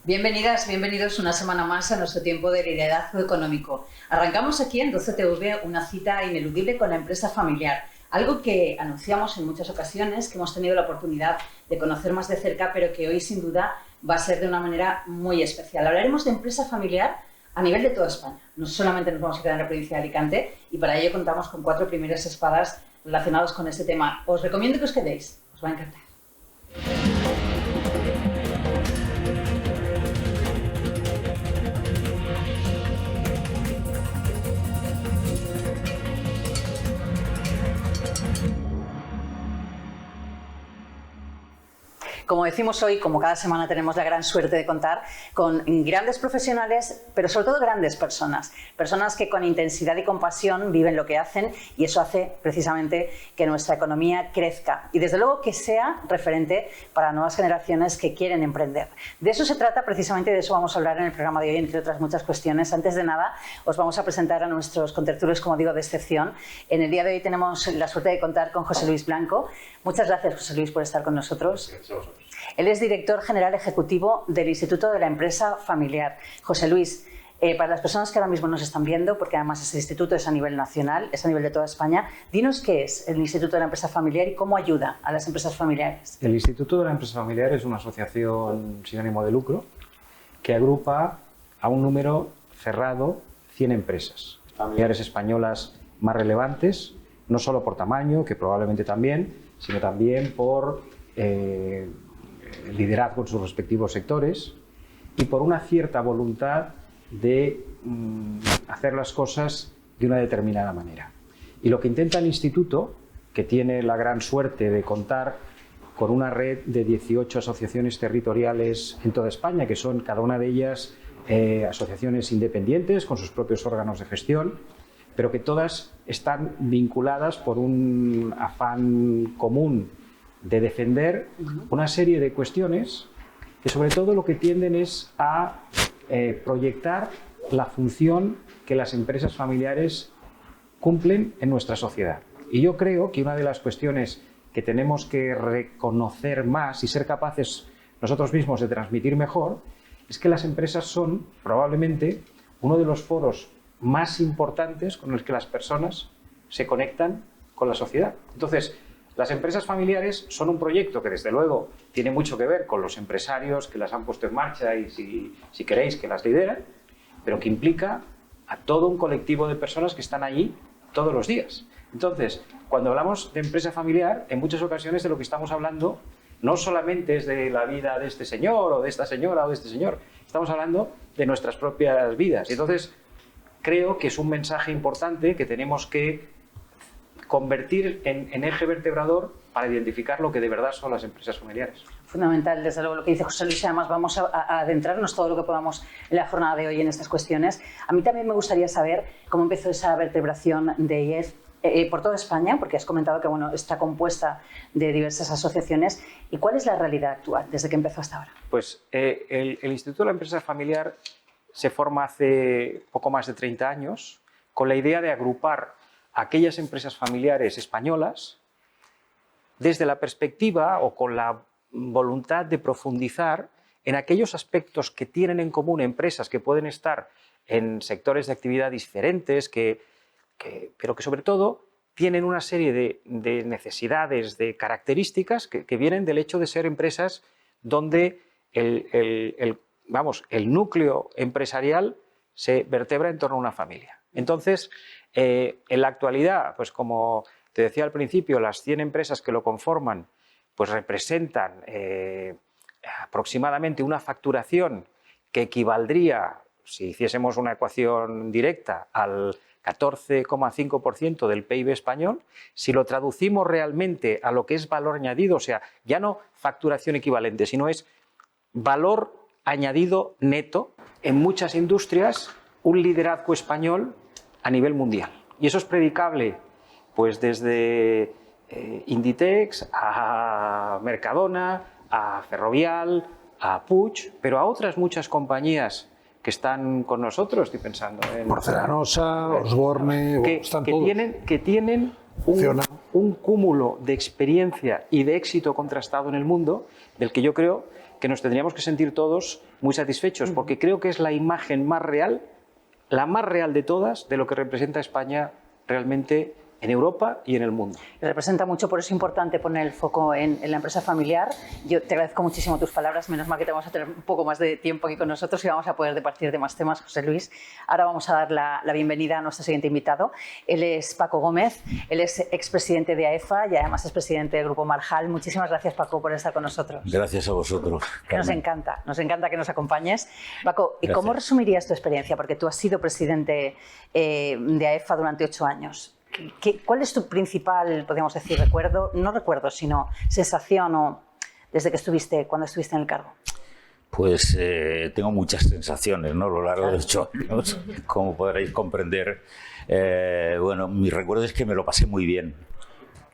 Bienvenidas, bienvenidos una semana más a nuestro tiempo de liderazgo económico. Arrancamos aquí en 12TV una cita ineludible con la empresa familiar, algo que anunciamos en muchas ocasiones, que hemos tenido la oportunidad de conocer más de cerca, pero que hoy sin duda va a ser de una manera muy especial. Hablaremos de empresa familiar a nivel de toda España. No solamente nos vamos a quedar en la provincia de Alicante y para ello contamos con 4 primeras espadas relacionados con este tema. Os recomiendo que os quedéis, os va a encantar. Como decimos hoy, como cada semana tenemos la gran suerte de contar con grandes profesionales, pero sobre todo grandes personas. Personas que con intensidad y compasión viven lo que hacen y eso hace precisamente que nuestra economía crezca y desde luego que sea referente para nuevas generaciones que quieren emprender. De eso se trata precisamente y de eso vamos a hablar en el programa de hoy, entre otras muchas cuestiones. Antes de nada, os vamos a presentar a nuestros contertulios, como digo, de excepción. En el día de hoy tenemos la suerte de contar con José Luis Blanco. Muchas gracias, José Luis, por estar con nosotros. Gracias a vosotros. Él es director general ejecutivo del Instituto de la Empresa Familiar. José Luis, para las personas que ahora mismo nos están viendo, porque además ese instituto es a nivel nacional, es a nivel de toda España, dinos qué es el Instituto de la Empresa Familiar y cómo ayuda a las empresas familiares. El Instituto de la Empresa Familiar es una asociación sin ánimo de lucro que agrupa a un número cerrado 100 empresas familiares españolas más relevantes, no solo por tamaño, que probablemente también, sino también por liderazgo en sus respectivos sectores y por una cierta voluntad de hacer las cosas de una determinada manera. Y lo que intenta el Instituto, que tiene la gran suerte de contar con una red de 18 asociaciones territoriales en toda España, que son cada una de ellas asociaciones independientes con sus propios órganos de gestión, pero que todas están vinculadas por un afán común de defender una serie de cuestiones que sobre todo lo que tienden es a proyectar la función que las empresas familiares cumplen en nuestra sociedad. Y yo creo que una de las cuestiones que tenemos que reconocer más y ser capaces nosotros mismos de transmitir mejor es que las empresas son probablemente uno de los foros más importantes con los que las personas se conectan con la sociedad. Entonces, las empresas familiares son un proyecto que desde luego tiene mucho que ver con los empresarios que las han puesto en marcha y si queréis que las lideran, pero que implica a todo un colectivo de personas que están allí todos los días. Entonces, cuando hablamos de empresa familiar, en muchas ocasiones de lo que estamos hablando no solamente es de la vida de este señor o de esta señora o de este señor, estamos hablando de nuestras propias vidas. Y entonces, creo que es un mensaje importante que tenemos que convertir en eje vertebrador para identificar lo que de verdad son las empresas familiares. Fundamental, desde luego, lo que dice José Luis. Además, vamos a adentrarnos todo lo que podamos en la jornada de hoy en estas cuestiones. A mí también me gustaría saber cómo empezó esa vertebración de IEF por toda España, porque has comentado que bueno, está compuesta de diversas asociaciones. ¿Y cuál es la realidad actual desde que empezó hasta ahora? Pues el Instituto de la Empresa Familiar se forma hace poco más de 30 años con la idea de agrupar aquellas empresas familiares españolas desde la perspectiva o con la voluntad de profundizar en aquellos aspectos que tienen en común empresas que pueden estar en sectores de actividad diferentes, pero que sobre todo tienen una serie de necesidades, de características que vienen del hecho de ser empresas donde el núcleo empresarial se vertebra en torno a una familia. Entonces, en la actualidad, pues como te decía al principio, las 100 empresas que lo conforman pues representan aproximadamente una facturación que equivaldría, si hiciésemos una ecuación directa, al 14,5% del PIB español. Si lo traducimos realmente a lo que es valor añadido, o sea, ya no facturación equivalente, sino es valor añadido neto, en muchas industrias, un liderazgo español a nivel mundial. Y eso es predicable pues desde Inditex a Mercadona, a Ferrovial, a Puig, pero a otras muchas compañías que están con nosotros, estoy pensando en Porcelanosa, Osborne, están todos. Que tienen un cúmulo de experiencia y de éxito contrastado en el mundo, del que yo creo que nos tendríamos que sentir todos muy satisfechos, porque creo que es la imagen más real, la más real de todas, de lo que representa España realmente en Europa y en el mundo. Representa mucho, por eso es importante poner el foco en la empresa familiar. Yo te agradezco muchísimo tus palabras, menos mal que te vamos a tener un poco más de tiempo aquí con nosotros y vamos a poder departir de más temas, José Luis. Ahora vamos a dar la bienvenida a nuestro siguiente invitado. Él es Paco Gómez, él es expresidente de AEFA y además es presidente del Grupo Marjal. Muchísimas gracias, Paco, por estar con nosotros. Gracias a vosotros. Que nos encanta que nos acompañes. Paco, ¿y cómo resumirías tu experiencia? Porque tú has sido presidente de AEFA durante 8 años. ¿Cuál es tu principal, podríamos decir, recuerdo? No recuerdo, sino sensación desde que cuando estuviste en el cargo. Pues tengo muchas sensaciones, ¿no? A lo largo de 8 años, como podréis comprender. Bueno, mi recuerdo es que me lo pasé muy bien.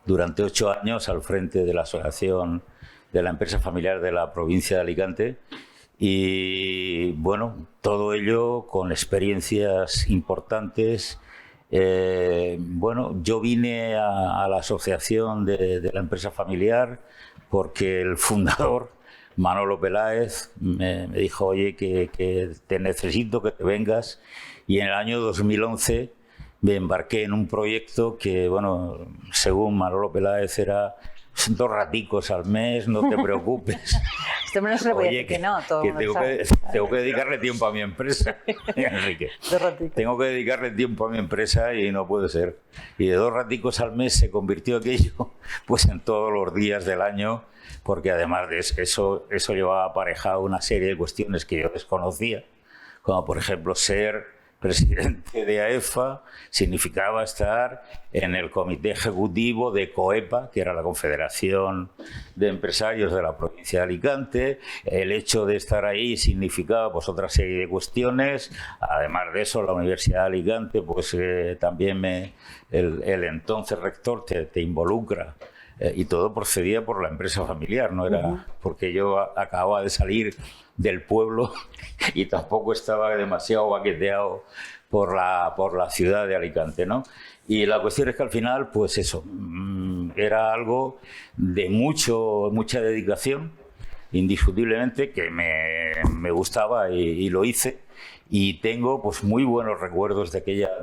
Durante 8 años al frente de la asociación de la empresa familiar de la provincia de Alicante. Y bueno, todo ello con experiencias importantes. Bueno, yo vine a la asociación de la empresa familiar porque el fundador, Manolo Peláez, me dijo, oye, que te necesito que te vengas, y en el año 2011 me embarqué en un proyecto que, bueno, según Manolo Peláez era 2 raticos al mes, no te preocupes. Este hombre no se le puede decir que no. Tengo que dedicarle tiempo a mi empresa, Enrique. Tengo que dedicarle tiempo a mi empresa y no puede ser. Y de 2 raticos al mes se convirtió aquello pues en todos los días del año, porque además de eso llevaba aparejado una serie de cuestiones que yo desconocía, como por ejemplo ser presidente de AEFA significaba estar en el comité ejecutivo de COEPA, que era la Confederación de Empresarios de la provincia de Alicante. El hecho de estar ahí significaba pues otra serie de cuestiones. Además de eso, la Universidad de Alicante, pues también el entonces rector te involucra. Y todo procedía por la empresa familiar, no era porque yo acababa de salir del pueblo y tampoco estaba demasiado baqueteado por la ciudad de Alicante, ¿no? Y la cuestión es que al final, pues eso, era algo de mucha dedicación, indiscutiblemente, que me gustaba y lo hice, y tengo pues muy buenos recuerdos de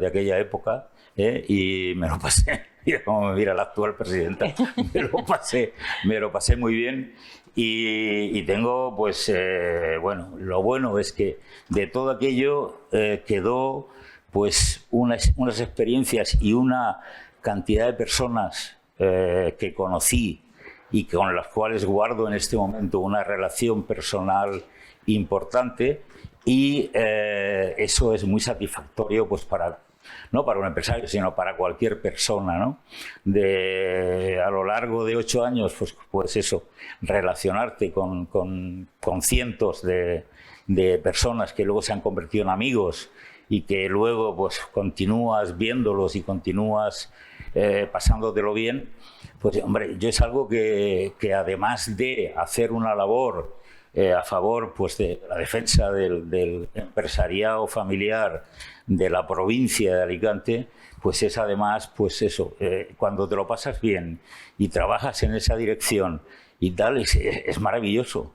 aquella época, y me lo pasé. Y como me mira la actual presidenta, me lo pasé muy bien, y tengo, pues, bueno, lo bueno es que de todo aquello quedó, pues, unas experiencias y una cantidad de personas que conocí y con las cuales guardo en este momento una relación personal importante, y eso es muy satisfactorio, pues, no para un empresario, sino para cualquier persona, ¿no? A lo largo de 8 años, pues eso, relacionarte con cientos de personas que luego se han convertido en amigos y que luego pues continúas viéndolos y continúas pasándotelo bien, pues hombre, yo es algo que además de hacer una labor a favor pues de la defensa del empresariado familiar de la provincia de Alicante, pues es además, pues eso, cuando te lo pasas bien y trabajas en esa dirección y tal, es maravilloso.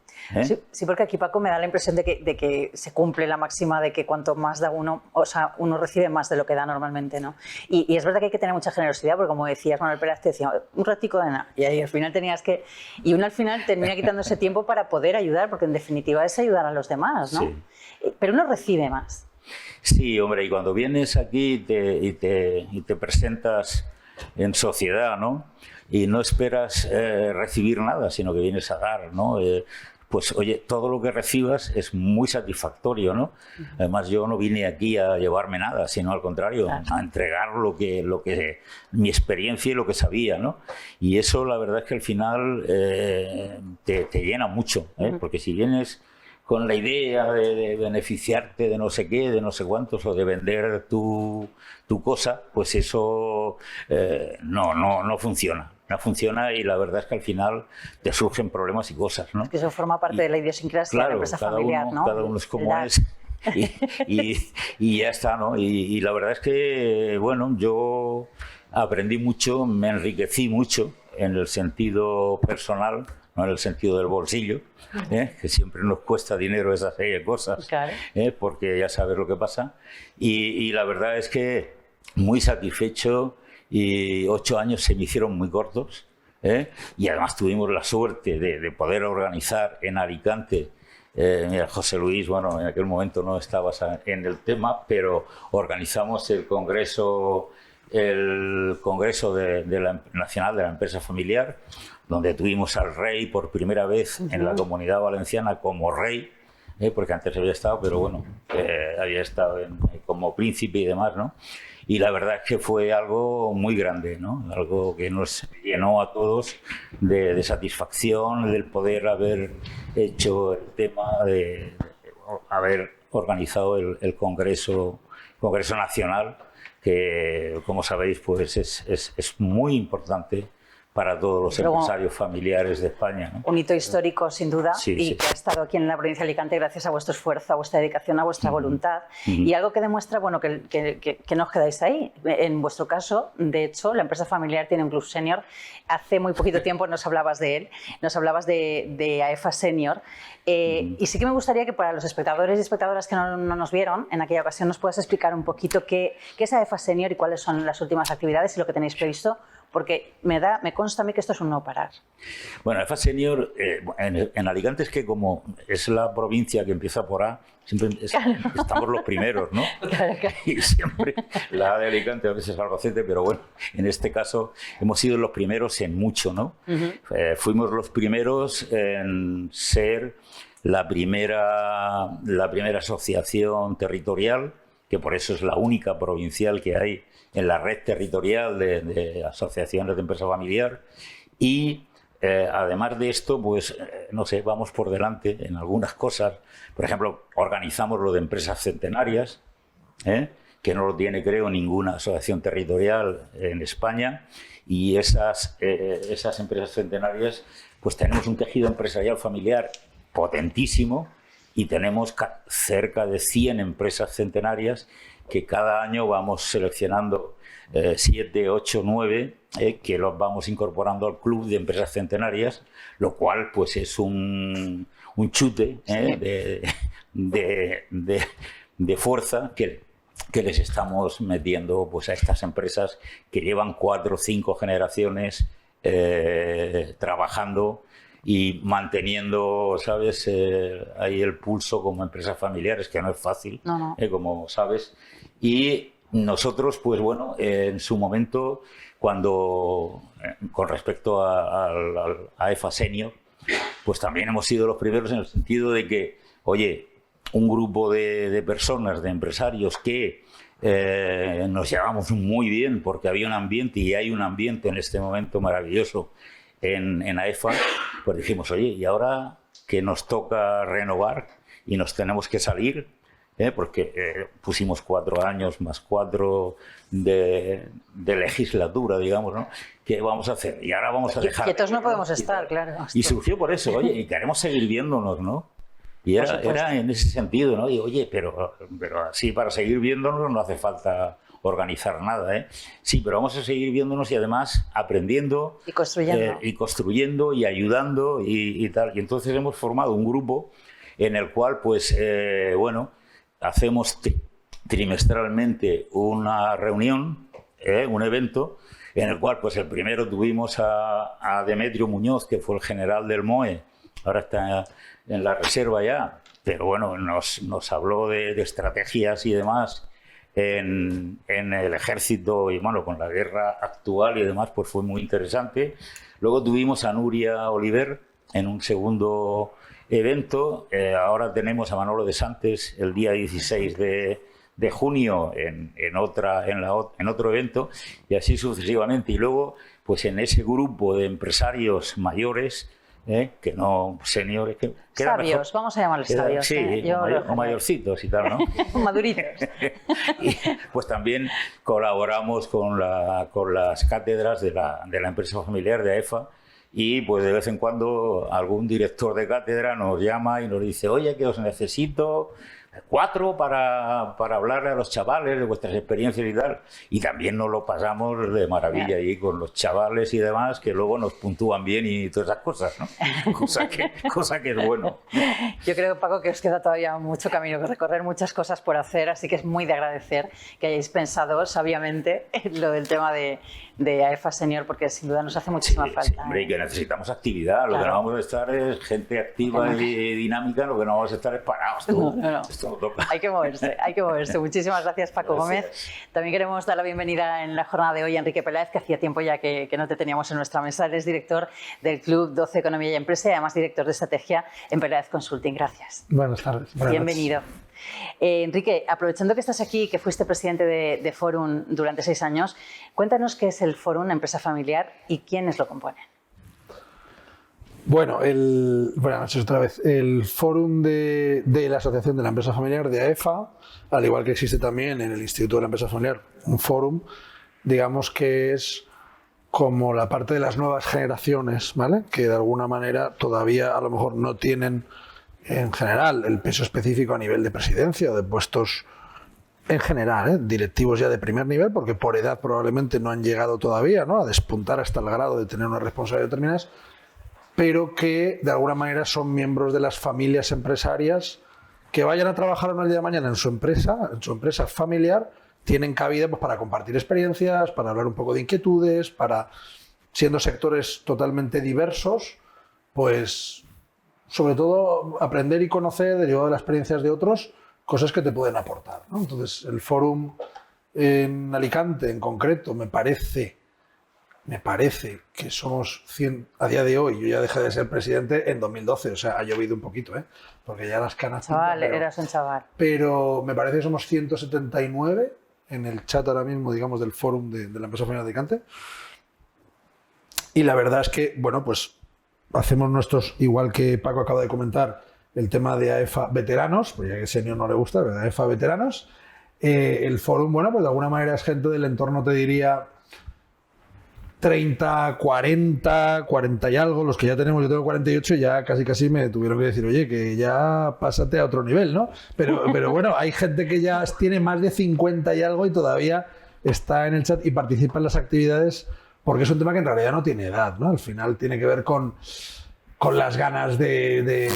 Sí, porque aquí, Paco, me da la impresión de que se cumple la máxima de que cuanto más da uno, o sea, uno recibe más de lo que da normalmente, ¿no? Y es verdad que hay que tener mucha generosidad, porque como decías, Manuel Pérez te decía, un ratico de nada, y ahí al final y uno al final termina quitando ese tiempo para poder ayudar, porque en definitiva es ayudar a los demás, ¿no? Sí. Pero uno recibe más. Sí, hombre, y cuando vienes aquí y te presentas en sociedad, ¿no? Y no esperas recibir nada, sino que vienes a dar, ¿no? Pues oye, todo lo que recibas es muy satisfactorio, ¿no? Además, yo no vine aquí a llevarme nada, sino al contrario, a entregar lo que mi experiencia y lo que sabía, ¿no? Y eso, la verdad es que al final te llena mucho, porque si vienes con la idea de beneficiarte de no sé qué, de no sé cuántos, o de vender tu cosa, pues eso no funciona. No funciona, y la verdad es que al final te surgen problemas y cosas, ¿no? Es que eso forma parte de la idiosincrasia de la empresa familiar, ¿no? Cada uno es como es y ya está, ¿no? Y la verdad es que, bueno, yo aprendí mucho, me enriquecí mucho en el sentido personal, no en el sentido del bolsillo, que siempre nos cuesta dinero esa serie de cosas, claro. Porque ya sabes lo que pasa. Y la verdad es que muy satisfecho, y 8 años se me hicieron muy cortos, y además tuvimos la suerte de poder organizar en Alicante. Mira, José Luis, bueno, en aquel momento no estabas en el tema, pero organizamos el Congreso Nacional de la Empresa Familiar, donde tuvimos al rey por primera vez en la Comunidad Valenciana como rey, porque antes había estado, pero bueno, había estado como príncipe y demás, ¿no? Y la verdad es que fue algo muy grande, ¿no? Algo que nos llenó a todos de satisfacción, del poder haber hecho el tema de haber organizado el Congreso Nacional, que, como sabéis, pues es muy importante para todos los empresarios familiares de España, ¿no? Un hito histórico, sin duda, sí, y sí. que ha estado aquí en la provincia de Alicante gracias a vuestro esfuerzo, a vuestra dedicación, a vuestra voluntad. Y algo que demuestra, bueno, que no os quedáis ahí. En vuestro caso, de hecho, la empresa familiar tiene un club senior. Hace muy poquito tiempo nos hablabas de él, nos hablabas de AEFA Senior. Y sí que me gustaría que para los espectadores y espectadoras que no nos vieron en aquella ocasión nos puedas explicar un poquito qué es AEFA Senior y cuáles son las últimas actividades y lo que tenéis previsto, porque me consta a mí que esto es un no parar. Bueno, AEFA Senior, en Alicante es que como es la provincia que empieza por A, siempre estamos los primeros, ¿no? Claro. Y siempre la A de Alicante, a veces Albacete, pero bueno, en este caso hemos sido los primeros en mucho, ¿no? Fuimos los primeros en ser la primera asociación territorial, que por eso es la única provincial que hay en la red territorial de asociaciones de empresa familiar. Y además de esto, pues no sé, vamos por delante en algunas cosas. Por ejemplo, organizamos lo de empresas centenarias, que no lo tiene, creo, ninguna asociación territorial en España. Y esas empresas centenarias, pues tenemos un tejido empresarial familiar potentísimo, y tenemos cerca de 100 empresas centenarias que cada año vamos seleccionando 7, 8, 9, que los vamos incorporando al club de empresas centenarias, lo cual pues es un chute de fuerza que les estamos metiendo pues a estas empresas que llevan 4 o 5 generaciones trabajando y manteniendo, ¿sabes?, ahí el pulso como empresas familiares, que no es fácil, No. Como sabes. Y nosotros, pues bueno, en su momento, cuando, con respecto a AEFA Senior, pues también hemos sido los primeros en el sentido de que, oye, un grupo de personas, de empresarios que nos llevamos muy bien porque había un ambiente, y hay un ambiente en este momento maravilloso en AEFA, pues dijimos, oye, y ahora que nos toca renovar y nos tenemos que salir, porque pusimos 4 años más 4 de legislatura, digamos, ¿no? ¿Qué vamos a hacer? Y ahora vamos a dejar... Quietos no podemos estar, claro. Y surgió por eso, oye, y queremos seguir viéndonos, ¿no? Y era en ese sentido, ¿no? Y oye, pero así para seguir viéndonos no hace falta organizar nada, Sí, pero vamos a seguir viéndonos y además aprendiendo y construyendo, y ayudando y tal. Y entonces hemos formado un grupo en el cual, pues, bueno, hacemos trimestralmente una reunión, un evento, en el cual, pues, el primero tuvimos a Demetrio Muñoz, que fue el general del MOE, ahora está en la reserva ya, pero bueno, nos habló de estrategias y demás en el ejército, y bueno, con la guerra actual y demás, pues fue muy interesante. Luego tuvimos a Nuria Oliver en un segundo evento. Ahora tenemos a Manolo de Santes el día 16 de junio en otro evento, y así sucesivamente. Y luego, pues en ese grupo de empresarios mayores, que no seniores, que sabios, vamos a llamarles sabios. Sí, o mayorcitos y tal, ¿no? Maduritos. Y pues también colaboramos con las cátedras de la empresa familiar de AEFA, y pues de vez en cuando algún director de cátedra nos llama y nos dice, oye, que os necesito 4 para hablar a los chavales de vuestras experiencias y tal. Y también nos lo pasamos de maravilla ahí con los chavales y demás, que luego nos puntúan bien y todas esas cosas, ¿no? Cosa que es bueno. Yo creo, Paco, que os queda todavía mucho camino que recorrer, muchas cosas por hacer, así que es muy de agradecer que hayáis pensado sabiamente en lo del tema de AEFA Senior, porque sin duda nos hace muchísima falta. Sí, hombre, y que necesitamos actividad. Lo que no vamos a estar es gente activa y dinámica, lo que no vamos a estar es parados. No. Esto no toca. Hay que moverse. Muchísimas gracias, Paco Gómez. También queremos dar la bienvenida en la jornada de hoy a Enrique Peláez, que hacía tiempo ya que no te teníamos en nuestra mesa. Él es director del Club 12 Economía y Empresa y además director de estrategia en Peláez Consulting. Gracias. Buenas tardes. Bienvenido. Enrique, aprovechando que estás aquí, que fuiste presidente de Forum durante 6 años, cuéntanos qué es el Forum Empresa Familiar y quiénes lo componen. Bueno, buenas noches otra vez. El Fórum de la Asociación de la Empresa Familiar de AEFA, al igual que existe también en el Instituto de la Empresa Familiar un fórum, digamos que es como la parte de las nuevas generaciones, ¿vale? Que de alguna manera todavía a lo mejor no tienen en general el peso específico a nivel de presidencia o de puestos en general, directivos ya de primer nivel, porque por edad probablemente no han llegado todavía, ¿no?, a despuntar hasta el grado de tener unas responsabilidades determinadas, pero que de alguna manera son miembros de las familias empresarias que vayan a trabajar el día de mañana en su empresa familiar, tienen cabida pues, para compartir experiencias, para hablar un poco de inquietudes, para, siendo sectores totalmente diversos, pues sobre todo aprender y conocer, derivado de las experiencias de otros, cosas que te pueden aportar, ¿no? Entonces, el Fórum en Alicante, en concreto, me parece que somos 100, a día de hoy, yo ya dejé de ser presidente en 2012, o sea, ha llovido un poquito, porque ya las canas... Chaval, eras un chaval. Pero me parece que somos 179 en el chat ahora mismo, digamos, del Fórum de la Empresa Familiar de Alicante. Y la verdad es que, bueno, pues hacemos nuestros, igual que Paco acaba de comentar, el tema de AEFA veteranos, pues ya que Senior no le gusta, ¿verdad? AEFA veteranos. El Fórum, bueno, pues de alguna manera es gente del entorno, te diría, 30, 40 y algo, los que ya tenemos, yo tengo 48 y ya casi me tuvieron que decir, oye, que ya pásate a otro nivel, ¿no? Pero bueno, hay gente que ya tiene más de 50 y algo y todavía está en el chat y participa en las actividades, porque es un tema que en realidad no tiene edad, ¿no? Al final tiene que ver con las ganas de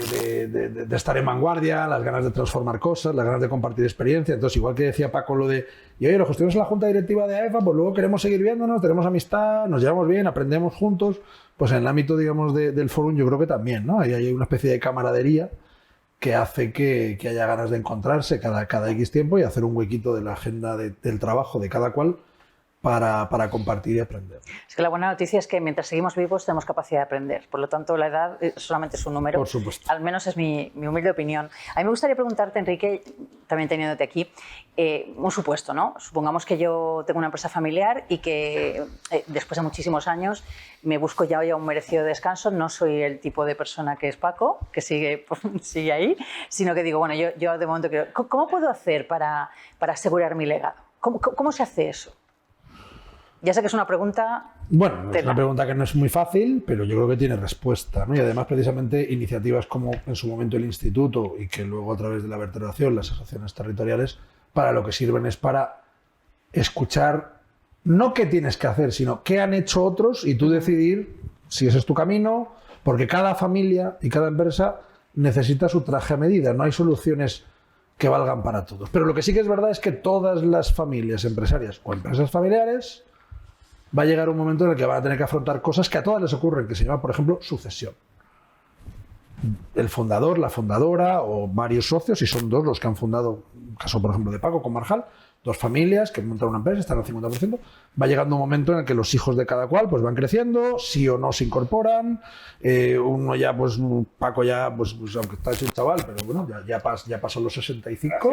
estar en vanguardia, las ganas de transformar cosas, las ganas de compartir experiencia. Entonces, igual que decía Paco lo de, y oye, los que estuvimos en la junta directiva de AEFA, pues luego queremos seguir viéndonos, tenemos amistad, nos llevamos bien, aprendemos juntos, pues en el ámbito, digamos, del fórum yo creo que también, ¿no? Ahí hay una especie de camaradería que hace que haya ganas de encontrarse cada X tiempo y hacer un huequito de la agenda del trabajo de cada cual para compartir y aprender. Es que la buena noticia es que mientras seguimos vivos tenemos capacidad de aprender. Por lo tanto, la edad solamente es un número. Por supuesto. Al menos es mi humilde opinión. A mí me gustaría preguntarte, Enrique, también teniéndote aquí, un supuesto, ¿no? Supongamos que yo tengo una empresa familiar y que después de muchísimos años me busco ya un merecido descanso. No soy el tipo de persona que es Paco, que sigue ahí, sino que digo, bueno, yo de momento quiero... ¿Cómo puedo hacer para asegurar mi legado? ¿Cómo se hace eso? Ya sé que es una pregunta... Bueno, es una pregunta que no es muy fácil, pero yo creo que tiene respuesta, ¿no? Y además, precisamente, iniciativas como en su momento el Instituto y que luego a través de la vertebración, las asociaciones territoriales, para lo que sirven es para escuchar, no qué tienes que hacer, sino qué han hecho otros y tú decidir si ese es tu camino, porque cada familia y cada empresa necesita su traje a medida, no hay soluciones que valgan para todos. Pero lo que sí que es verdad es que todas las familias empresarias o empresas familiares va a llegar un momento en el que van a tener que afrontar cosas que a todas les ocurren, que se llama, por ejemplo, sucesión. El fundador, la fundadora o varios socios, si son dos los que han fundado, el caso, por ejemplo, de Paco con Marjal, dos familias que montan una empresa, están al 50%, va llegando un momento en el que los hijos de cada cual pues van creciendo, sí o no se incorporan, uno ya, pues Paco ya, pues aunque está hecho un chaval, pero bueno, ya pasó los 65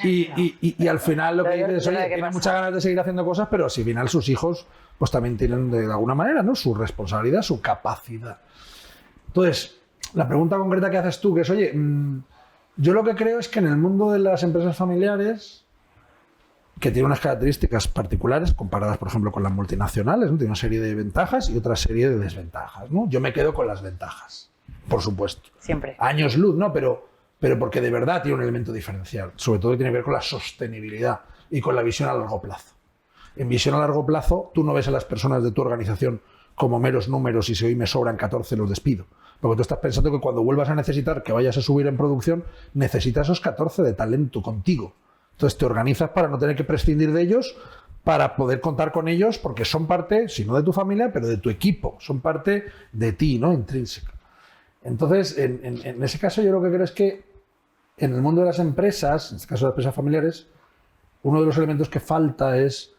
y al final lo que dices es, oye, tienen muchas ganas de seguir haciendo cosas, pero si al final sus hijos pues también tienen de alguna manera, ¿no?, su responsabilidad, su capacidad. Entonces, la pregunta concreta que haces tú, que es, oye, yo lo que creo es que en el mundo de las empresas familiares, que tiene unas características particulares comparadas, por ejemplo, con las multinacionales, ¿no? Tiene una serie de ventajas y otra serie de desventajas, ¿no? Yo me quedo con las ventajas, por supuesto. Siempre. Años luz, ¿no? Pero pero porque de verdad tiene un elemento diferencial. Sobre todo tiene que ver con la sostenibilidad y con la visión a largo plazo. En visión a largo plazo, tú no ves a las personas de tu organización como meros números y si hoy me sobran 14 los despido. Porque tú estás pensando que cuando vuelvas a necesitar que vayas a subir en producción, necesitas esos 14 de talento contigo. Entonces te organizas para no tener que prescindir de ellos, para poder contar con ellos, porque son parte, si no de tu familia, pero de tu equipo, son parte de ti, ¿no? Intrínseca. Entonces, en ese caso yo lo que creo es que en el mundo de las empresas, en este caso de las empresas familiares, uno de los elementos que falta es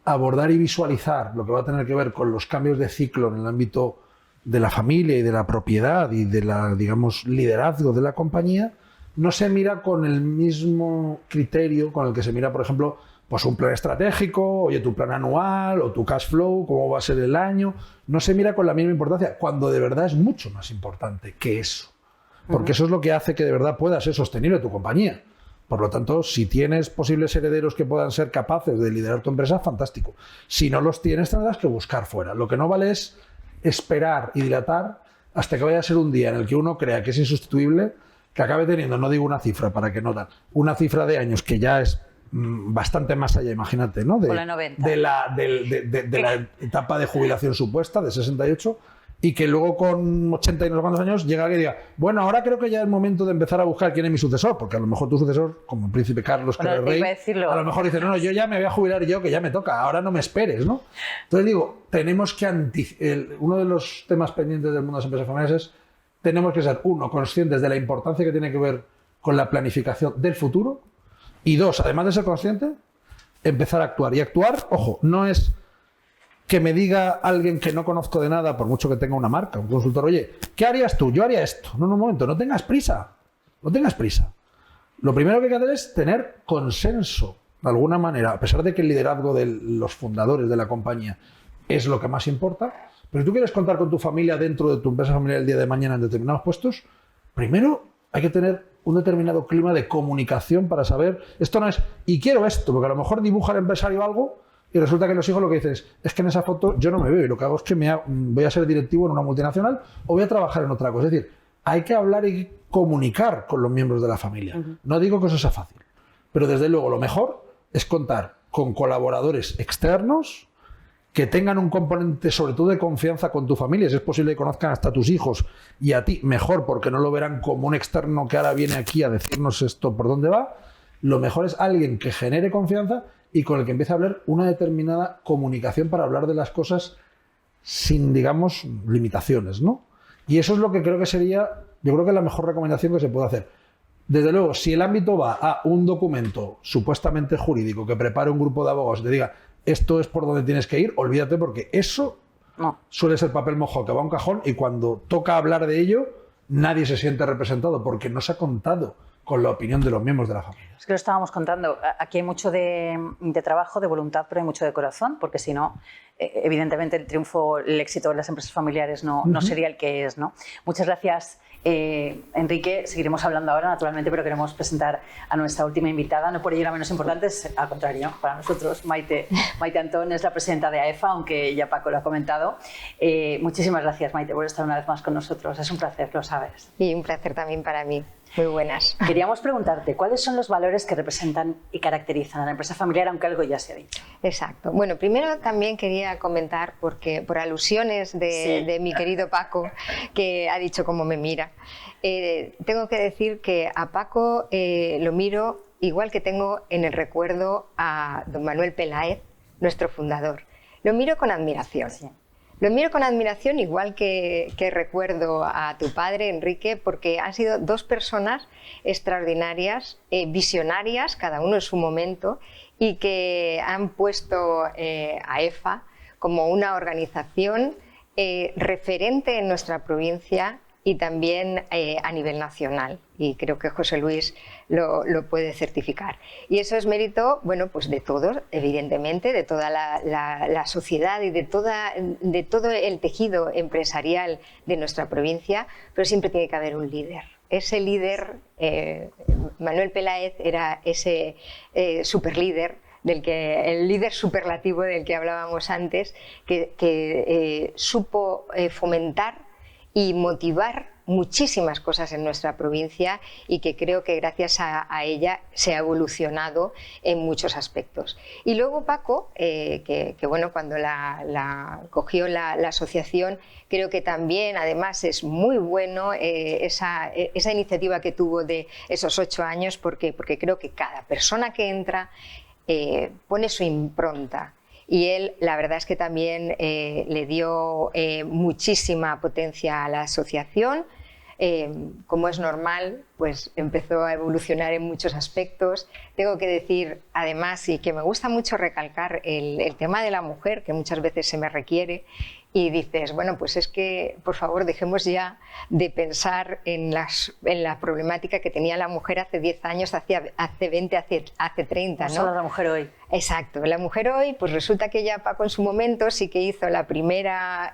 abordar y visualizar lo que va a tener que ver con los cambios de ciclo en el ámbito de la familia y de la propiedad y de la, digamos, liderazgo de la compañía. No se mira con el mismo criterio con el que se mira, por ejemplo, pues un plan estratégico, oye, tu plan anual o tu cash flow, cómo va a ser el año. No se mira con la misma importancia, cuando de verdad es mucho más importante que eso. Porque eso es lo que hace que de verdad pueda ser sostenible tu compañía. Por lo tanto, si tienes posibles herederos que puedan ser capaces de liderar tu empresa, fantástico. Si no los tienes, tendrás que buscar fuera. Lo que no vale es esperar y dilatar hasta que vaya a ser un día en el que uno crea que es insustituible, que acabe teniendo, no digo una cifra para que no dan, una cifra de años que ya es bastante más allá, imagínate, ¿no? Con la 90. De la etapa de jubilación supuesta, de 68, y que luego con 80 y no sé cuántos años llega alguien y diga, bueno, ahora creo que ya es el momento de empezar a buscar quién es mi sucesor, porque a lo mejor tu sucesor, como el príncipe Carlos, que era el rey, a lo mejor dice, no, yo ya me voy a jubilar yo, que ya me toca, ahora no me esperes, ¿no? Entonces digo, tenemos que uno de los temas pendientes del mundo de las empresas familiares es, tenemos que ser, uno, conscientes de la importancia que tiene que ver con la planificación del futuro, y dos, además de ser consciente, empezar a actuar. Y actuar, ojo, no es que me diga alguien que no conozco de nada, por mucho que tenga una marca, un consultor, oye, ¿qué harías tú? Yo haría esto. No, un momento, no tengas prisa. No tengas prisa. Lo primero que hay que hacer es tener consenso, de alguna manera, a pesar de que el liderazgo de los fundadores de la compañía es lo que más importa, pero si tú quieres contar con tu familia dentro de tu empresa familiar el día de mañana en determinados puestos, primero hay que tener un determinado clima de comunicación para saber, esto no es, y quiero esto, porque a lo mejor dibuja el empresario algo y resulta que los hijos lo que dicen es que en esa foto yo no me veo y lo que hago es que voy a ser directivo en una multinacional o voy a trabajar en otra cosa. Es decir, hay que hablar y comunicar con los miembros de la familia. No digo que eso sea fácil, pero desde luego lo mejor es contar con colaboradores externos que tengan un componente sobre todo de confianza con tu familia, si es posible que conozcan hasta a tus hijos y a ti mejor, porque no lo verán como un externo que ahora viene aquí a decirnos esto por dónde va. Lo mejor es alguien que genere confianza y con el que empiece a hablar una determinada comunicación para hablar de las cosas sin, digamos, limitaciones, ¿no? Y eso es lo que creo que sería, yo creo que es la mejor recomendación que se puede hacer. Desde luego, si el ámbito va a un documento supuestamente jurídico que prepare un grupo de abogados y te diga esto es por donde tienes que ir, olvídate, porque eso suele ser papel mojado que va a un cajón y cuando toca hablar de ello nadie se siente representado porque no se ha contado con la opinión de los miembros de la familia. Es que lo estábamos contando, aquí hay mucho de trabajo, de voluntad, pero hay mucho de corazón, porque si no, evidentemente el triunfo, el éxito de las empresas familiares no sería el que es, ¿no? Muchas gracias, Enrique. Seguiremos hablando ahora, naturalmente, pero queremos presentar a nuestra última invitada, no por ello la menos importante, al contrario, para nosotros, Maite Antón es la presidenta de AEFA, aunque ya Paco lo ha comentado. Muchísimas gracias, Maite, por estar una vez más con nosotros. Es un placer, lo sabes. Y un placer también para mí. Muy buenas. Queríamos preguntarte, ¿cuáles son los valores que representan y caracterizan a la empresa familiar, aunque algo ya se ha dicho? Exacto. Bueno, primero también quería comentar, porque por alusiones de mi querido Paco, que ha dicho cómo me mira, tengo que decir que a Paco lo miro igual que tengo en el recuerdo a don Manuel Peláez, nuestro fundador. Lo miro con admiración. Sí. Lo miro con admiración, igual que recuerdo a tu padre, Enrique, porque han sido dos personas extraordinarias, visionarias, cada uno en su momento, y que han puesto a EFA como una organización referente en nuestra provincia y también a nivel nacional. Y creo que José Luis lo puede certificar. Y eso es mérito, bueno, pues de todos, evidentemente, de toda la sociedad y de todo el tejido empresarial de nuestra provincia, pero siempre tiene que haber un líder. Ese líder, Manuel Peláez, era ese superlíder, el líder superlativo del que hablábamos antes, que supo fomentar y motivar muchísimas cosas en nuestra provincia y que creo que gracias a ella se ha evolucionado en muchos aspectos. Y luego Paco, que bueno, cuando la cogió la asociación, creo que también además es muy bueno esa iniciativa que tuvo de esos 8 años, porque creo que cada persona que entra pone su impronta. Y él, la verdad es que también le dio muchísima potencia a la asociación. Como es normal, pues empezó a evolucionar en muchos aspectos. Tengo que decir, además, y que me gusta mucho recalcar el tema de la mujer, que muchas veces se me requiere, y dices, bueno, pues es que, por favor, dejemos ya de pensar en la problemática que tenía la mujer hace 10 años, hace 20, hace 30, ¿no? Solo la mujer hoy. Exacto, la mujer hoy, pues resulta que ya Paco en su momento sí que hizo la primera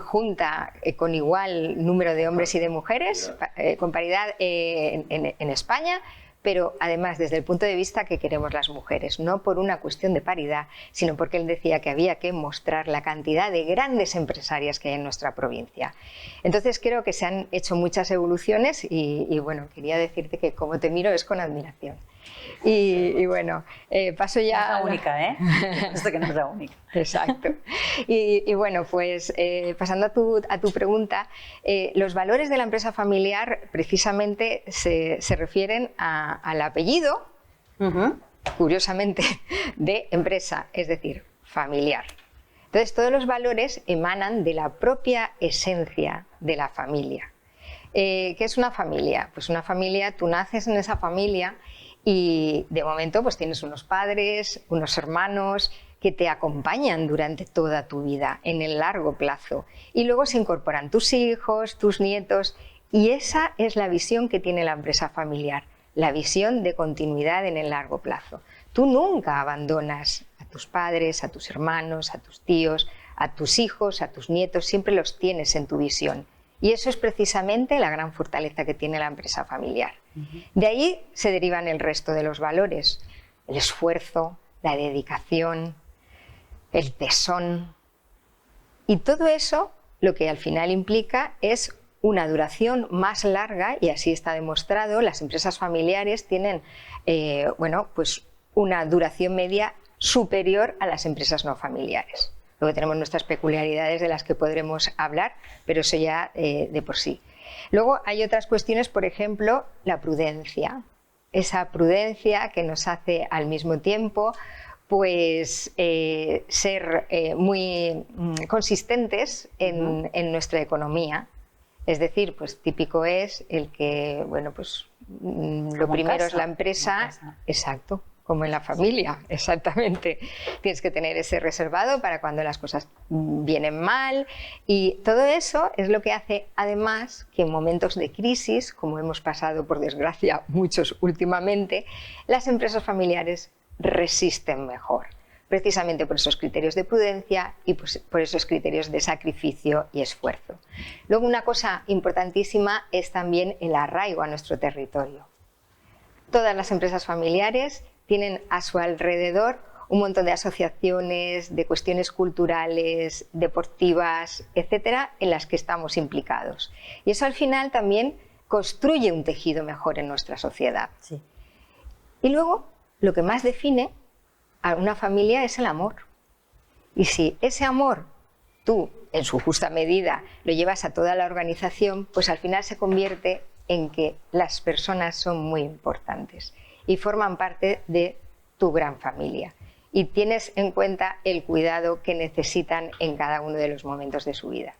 junta con igual número de hombres y de mujeres, con paridad en España, pero además desde el punto de vista que queremos las mujeres, no por una cuestión de paridad, sino porque él decía que había que mostrar la cantidad de grandes empresarias que hay en nuestra provincia. Entonces creo que se han hecho muchas evoluciones y bueno, quería decirte que como te miro es con admiración. Y bueno, paso ya... No es la única, ¿eh? Esto que no es la única. Exacto. Y bueno, pues pasando a tu pregunta, los valores de la empresa familiar precisamente se refieren al apellido, curiosamente, de empresa, es decir, familiar. Entonces, todos los valores emanan de la propia esencia de la familia. ¿Qué es una familia? Pues una familia, tú naces en esa familia y de momento pues tienes unos padres, unos hermanos que te acompañan durante toda tu vida en el largo plazo y luego se incorporan tus hijos, tus nietos y esa es la visión que tiene la empresa familiar, la visión de continuidad en el largo plazo. Tú nunca abandonas a tus padres, a tus hermanos, a tus tíos, a tus hijos, a tus nietos, siempre los tienes en tu visión. Y eso es precisamente la gran fortaleza que tiene la empresa familiar. De ahí se derivan el resto de los valores, el esfuerzo, la dedicación, el tesón. Y todo eso lo que al final implica es una duración más larga, y así está demostrado, las empresas familiares tienen bueno, pues una duración media superior a las empresas no familiares. Luego tenemos nuestras peculiaridades de las que podremos hablar, pero eso ya de por sí. Luego hay otras cuestiones, por ejemplo, la prudencia. Esa prudencia que nos hace al mismo tiempo pues, ser muy consistentes en nuestra economía. Es decir, pues típico es el que, bueno, pues lo primero es la empresa, exacto, como en la familia, exactamente. Tienes que tener ese reservado para cuando las cosas vienen mal y todo eso es lo que hace además que en momentos de crisis, como hemos pasado por desgracia muchos últimamente, las empresas familiares resisten mejor, precisamente por esos criterios de prudencia y por esos criterios de sacrificio y esfuerzo. Luego una cosa importantísima es también el arraigo a nuestro territorio. Todas las empresas familiares tienen a su alrededor un montón de asociaciones, de cuestiones culturales, deportivas, etcétera, en las que estamos implicados. Y eso al final también construye un tejido mejor en nuestra sociedad. Sí. Y luego, lo que más define a una familia es el amor. Y si ese amor tú, en su justa medida, lo llevas a toda la organización, pues al final se convierte en que las personas son muy importantes y forman parte de tu gran familia y tienes en cuenta el cuidado que necesitan en cada uno de los momentos de su vida.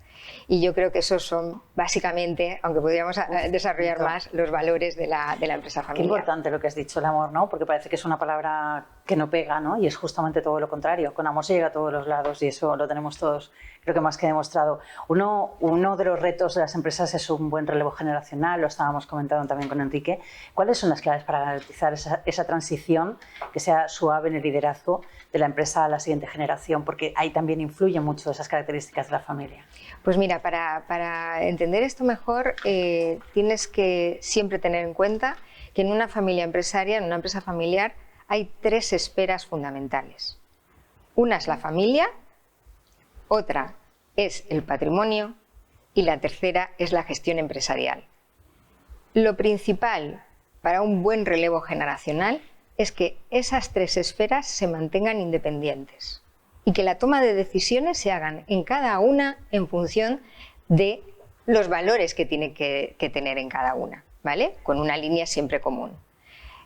Y yo creo que esos son básicamente, aunque podríamos desarrollar más, los valores de la empresa familiar. Qué importante lo que has dicho, el amor, ¿no? Porque parece que es una palabra que no pega, ¿no? Y es justamente todo lo contrario. Con amor se llega a todos los lados y eso lo tenemos todos, creo que más que demostrado. Uno de los retos de las empresas es un buen relevo generacional, lo estábamos comentando también con Enrique. ¿Cuáles son las claves para garantizar esa transición que sea suave en el liderazgo de la empresa a la siguiente generación? Porque ahí también influyen mucho esas características de la familia. Pues mira, para entender esto mejor tienes que siempre tener en cuenta que en una familia empresaria, en una empresa familiar, hay 3 esferas fundamentales. Una es la familia, otra es el patrimonio y la tercera es la gestión empresarial. Lo principal para un buen relevo generacional es que esas tres esferas se mantengan independientes y que la toma de decisiones se hagan en cada una en función de los valores que tiene que tener en cada una, ¿vale? Con una línea siempre común.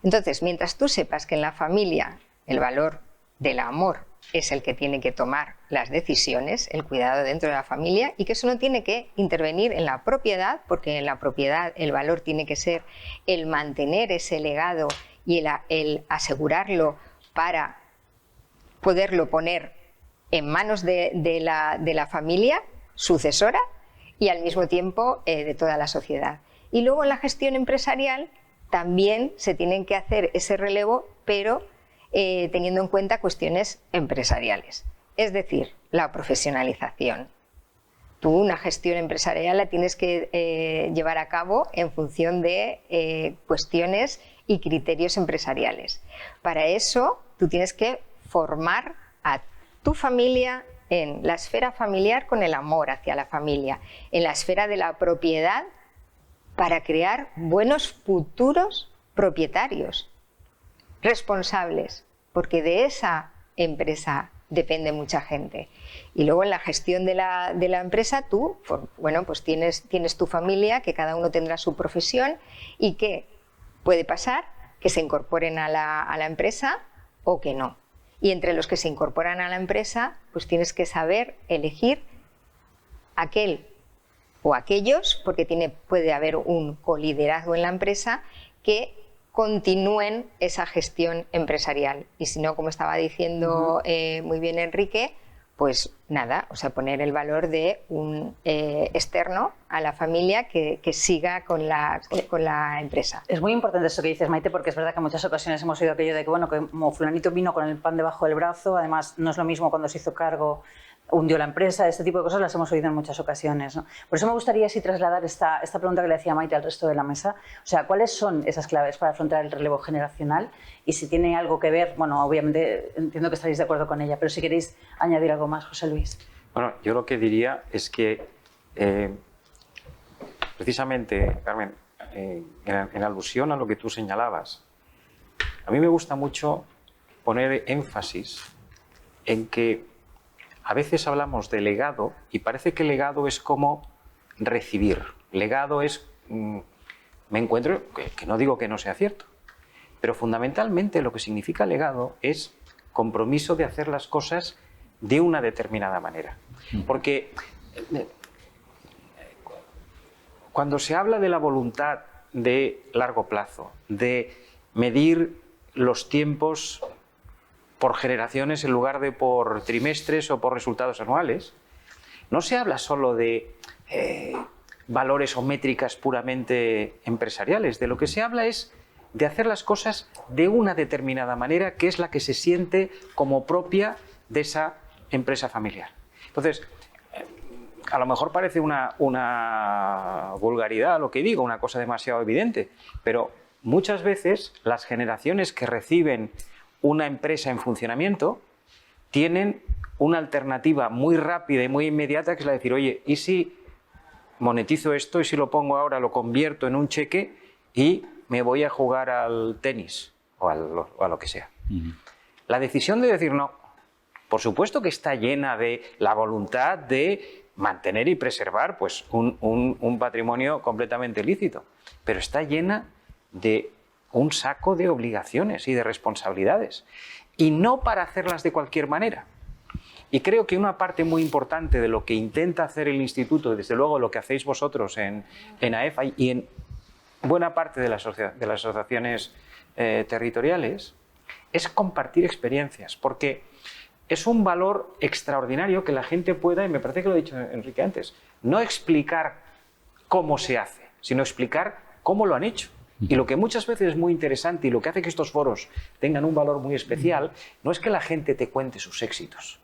Entonces, mientras tú sepas que en la familia el valor del amor es el que tiene que tomar las decisiones, el cuidado dentro de la familia, y que eso no tiene que intervenir en la propiedad, porque en la propiedad el valor tiene que ser el mantener ese legado y el asegurarlo para poderlo poner en manos de la familia sucesora y al mismo tiempo de toda la sociedad. Y luego en la gestión empresarial también se tienen que hacer ese relevo, pero teniendo en cuenta cuestiones empresariales, es decir, la profesionalización. Tú una gestión empresarial la tienes que llevar a cabo en función de cuestiones y criterios empresariales. Para eso tú tienes que formar a tu familia en la esfera familiar con el amor hacia la familia, en la esfera de la propiedad para crear buenos futuros propietarios, responsables, porque de esa empresa depende mucha gente. Y luego en la gestión de la empresa tú, bueno, pues tienes tu familia, que cada uno tendrá su profesión y que puede pasar que se incorporen a la empresa o que no. Y entre los que se incorporan a la empresa, pues tienes que saber elegir aquel o aquellos, porque puede haber un coliderazgo en la empresa, que continúen esa gestión empresarial. Y si no, como estaba diciendo muy bien Enrique, pues nada, o sea, poner el valor de un externo a la familia que siga con la empresa. Es muy importante eso que dices, Maite, porque es verdad que en muchas ocasiones hemos oído aquello de que, bueno, que como fulanito vino con el pan debajo del brazo, además no es lo mismo cuando se hizo cargo, hundió la empresa, este tipo de cosas las hemos oído en muchas ocasiones, ¿no? Por eso me gustaría así trasladar esta pregunta que le decía Maite al resto de la mesa. O sea, ¿cuáles son esas claves para afrontar el relevo generacional? Y si tiene algo que ver, bueno, obviamente entiendo que estaréis de acuerdo con ella, pero si queréis añadir algo más, José Luis. Bueno, yo lo que diría es que precisamente, Carmen, en alusión a lo que tú señalabas, a mí me gusta mucho poner énfasis en que a veces hablamos de legado y parece que legado es como recibir. Legado es, me encuentro, que no digo que no sea cierto, pero fundamentalmente lo que significa legado es compromiso de hacer las cosas de una determinada manera. Porque cuando se habla de la voluntad de largo plazo, de medir los tiempos por generaciones en lugar de por trimestres o por resultados anuales, no se habla solo de valores o métricas puramente empresariales. De lo que se habla es de hacer las cosas de una determinada manera, que es la que se siente como propia de esa empresa familiar. Entonces, a lo mejor parece una vulgaridad lo que digo, una cosa demasiado evidente, pero muchas veces las generaciones que reciben una empresa en funcionamiento tienen una alternativa muy rápida y muy inmediata, que es la de decir, oye, ¿y si monetizo esto? ¿Y si lo pongo ahora, lo convierto en un cheque y me voy a jugar al tenis o a lo que sea? La decisión de decir no, por supuesto que está llena de la voluntad de mantener y preservar pues, un patrimonio completamente lícito, pero está llena de un saco de obligaciones y de responsabilidades, y no para hacerlas de cualquier manera. Y creo que una parte muy importante de lo que intenta hacer el Instituto, desde luego lo que hacéis vosotros en AEFA y en buena parte de las asociaciones territoriales, es compartir experiencias, porque es un valor extraordinario que la gente pueda, y me parece que lo ha dicho Enrique antes, no explicar cómo se hace, sino explicar cómo lo han hecho. Y lo que muchas veces es muy interesante y lo que hace que estos foros tengan un valor muy especial no es que la gente te cuente sus éxitos,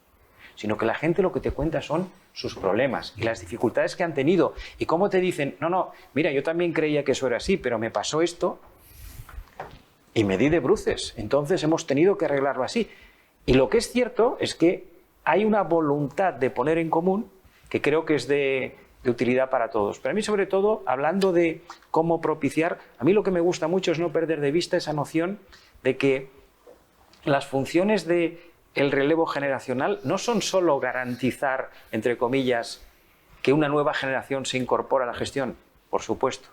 sino que la gente lo que te cuenta son sus problemas y las dificultades que han tenido y cómo te dicen, no, mira, yo también creía que eso era así, pero me pasó esto y me di de bruces, entonces hemos tenido que arreglarlo así. Y lo que es cierto es que hay una voluntad de poner en común que creo que es de de utilidad para todos. Pero a mí, sobre todo, hablando de cómo propiciar, a mí lo que me gusta mucho es no perder de vista esa noción de que las funciones del relevo generacional no son solo garantizar, entre comillas, que una nueva generación se incorpora a la gestión, por supuesto.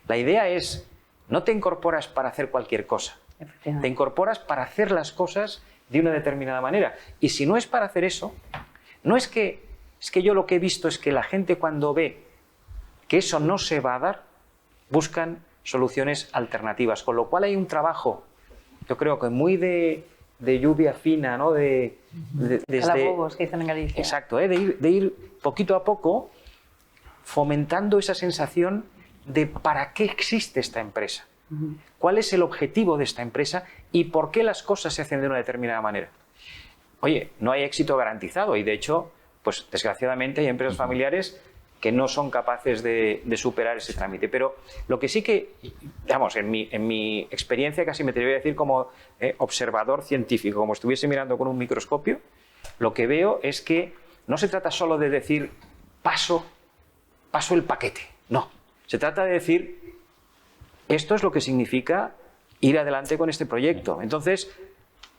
La idea es, no te incorporas para hacer cualquier cosa, te incorporas para hacer las cosas de una determinada manera. Y si no es para hacer eso, no es que yo lo que he visto es que la gente cuando ve que eso no se va a dar, buscan soluciones alternativas, con lo cual hay un trabajo, yo creo que muy de lluvia fina, ¿no? Desde calabobos, que dicen en Galicia. Exacto, de ir poquito a poco fomentando esa sensación de para qué existe esta empresa, cuál es el objetivo de esta empresa y por qué las cosas se hacen de una determinada manera. Oye, no hay éxito garantizado y de hecho, pues desgraciadamente hay empresas familiares que no son capaces de superar ese trámite. Pero lo que sí que, digamos, en mi experiencia casi me atrevería a decir como observador científico, como estuviese mirando con un microscopio, lo que veo es que no se trata solo de decir paso el paquete, no. Se trata de decir esto es lo que significa ir adelante con este proyecto. Entonces,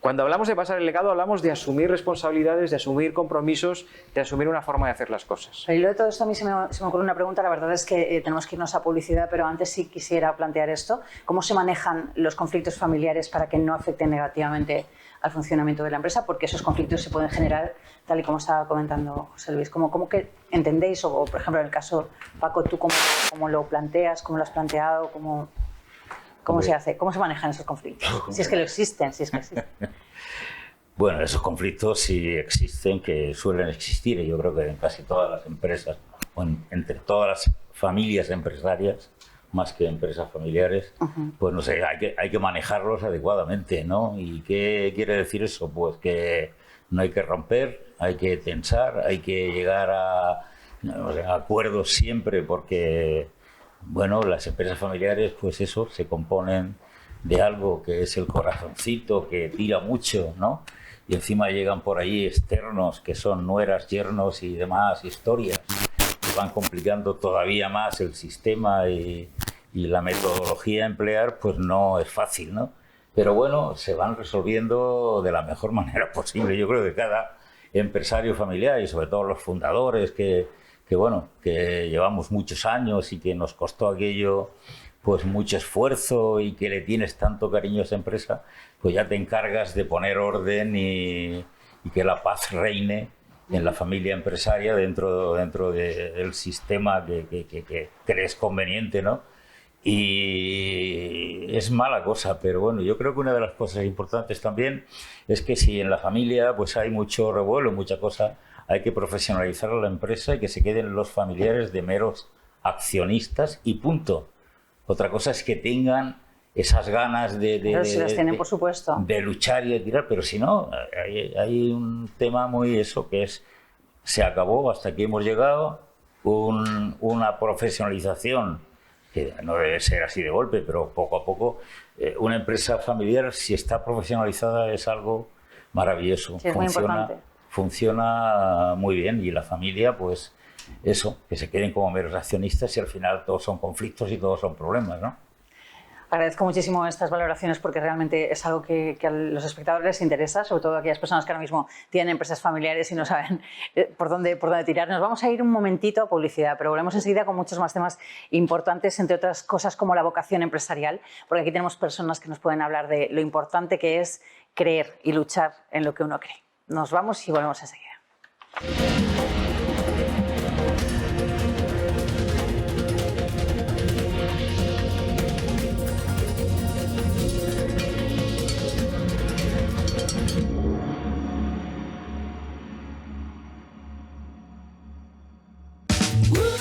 cuando hablamos de pasar el legado, hablamos de asumir responsabilidades, de asumir compromisos, de asumir una forma de hacer las cosas. Y luego de todo esto a mí se me ocurre una pregunta, la verdad es que tenemos que irnos a publicidad, pero antes sí quisiera plantear esto. ¿Cómo se manejan los conflictos familiares para que no afecten negativamente al funcionamiento de la empresa? Porque esos conflictos se pueden generar, tal y como estaba comentando José Luis. ¿Cómo que entendéis? O, por ejemplo, en el caso, Paco, ¿tú cómo lo planteas? ¿Cómo lo has planteado? ¿Cómo se hace? ¿Cómo se manejan esos conflictos? Si es que lo existen, si es que existen. Bueno, esos conflictos sí existen, que suelen existir, y yo creo que en casi todas las empresas, o entre todas las familias empresarias, más que empresas familiares, pues no sé, hay que manejarlos adecuadamente, ¿no? ¿Y qué quiere decir eso? Pues que no hay que romper, hay que tensar, hay que llegar a acuerdos siempre, porque bueno, las empresas familiares, pues eso, se componen de algo que es el corazoncito, que tira mucho, ¿no? Y encima llegan por ahí externos, que son nueras, yernos y demás historias, que van complicando todavía más el sistema y la metodología a emplear, pues no es fácil, ¿no? Pero bueno, se van resolviendo de la mejor manera posible. Yo creo que cada empresario familiar, y sobre todo los fundadores, que llevamos muchos años y que nos costó aquello pues mucho esfuerzo y que le tienes tanto cariño a esa empresa, pues ya te encargas de poner orden y que la paz reine en la familia empresaria dentro del sistema que crees conveniente, ¿no? Y es mala cosa, pero bueno, yo creo que una de las cosas importantes también es que si en la familia pues hay mucho revuelo, mucha cosa, hay que profesionalizar a la empresa y que se queden los familiares de meros accionistas y punto. Otra cosa es que tengan esas ganas de las tienen, por supuesto, de luchar y de tirar, pero si no, hay un tema muy eso, que es, se acabó, hasta aquí hemos llegado, una profesionalización, que no debe ser así de golpe, pero poco a poco, una empresa familiar, si está profesionalizada, es algo maravilloso. Sí, es muy importante. Funciona muy bien, y la familia, pues eso, que se queden como meros accionistas y al final todos son conflictos y todos son problemas, ¿no? Agradezco muchísimo estas valoraciones porque realmente es algo que a los espectadores les interesa, sobre todo a aquellas personas que ahora mismo tienen empresas familiares y no saben por dónde tirar. Nos vamos a ir un momentito a publicidad, pero volvemos enseguida con muchos más temas importantes, entre otras cosas como la vocación empresarial, porque aquí tenemos personas que nos pueden hablar de lo importante que es creer y luchar en lo que uno cree. Nos vamos y volvemos enseguida.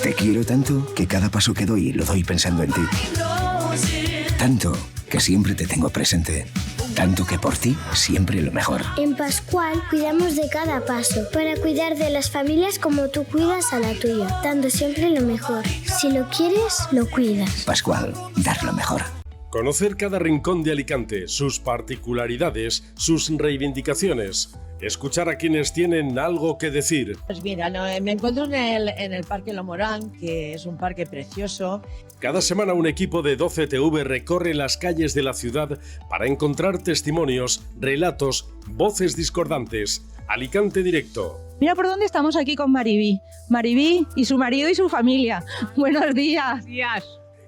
Te quiero tanto que cada paso que doy lo doy pensando en ti. Tanto que siempre te tengo presente. Tanto que por ti siempre lo mejor. En Pascual cuidamos de cada paso para cuidar de las familias como tú cuidas a la tuya, dando siempre lo mejor. Si lo quieres, lo cuidas. Pascual, dar lo mejor. Conocer cada rincón de Alicante, sus particularidades, sus reivindicaciones. Escuchar a quienes tienen algo que decir. Pues mira, me encuentro en el Parque Lomorán, que es un parque precioso. Cada semana un equipo de 12TV recorre las calles de la ciudad para encontrar testimonios, relatos, voces discordantes. Alicante Directo. Mira por dónde estamos aquí con Maribí. Maribí y su marido y su familia. Buenos días.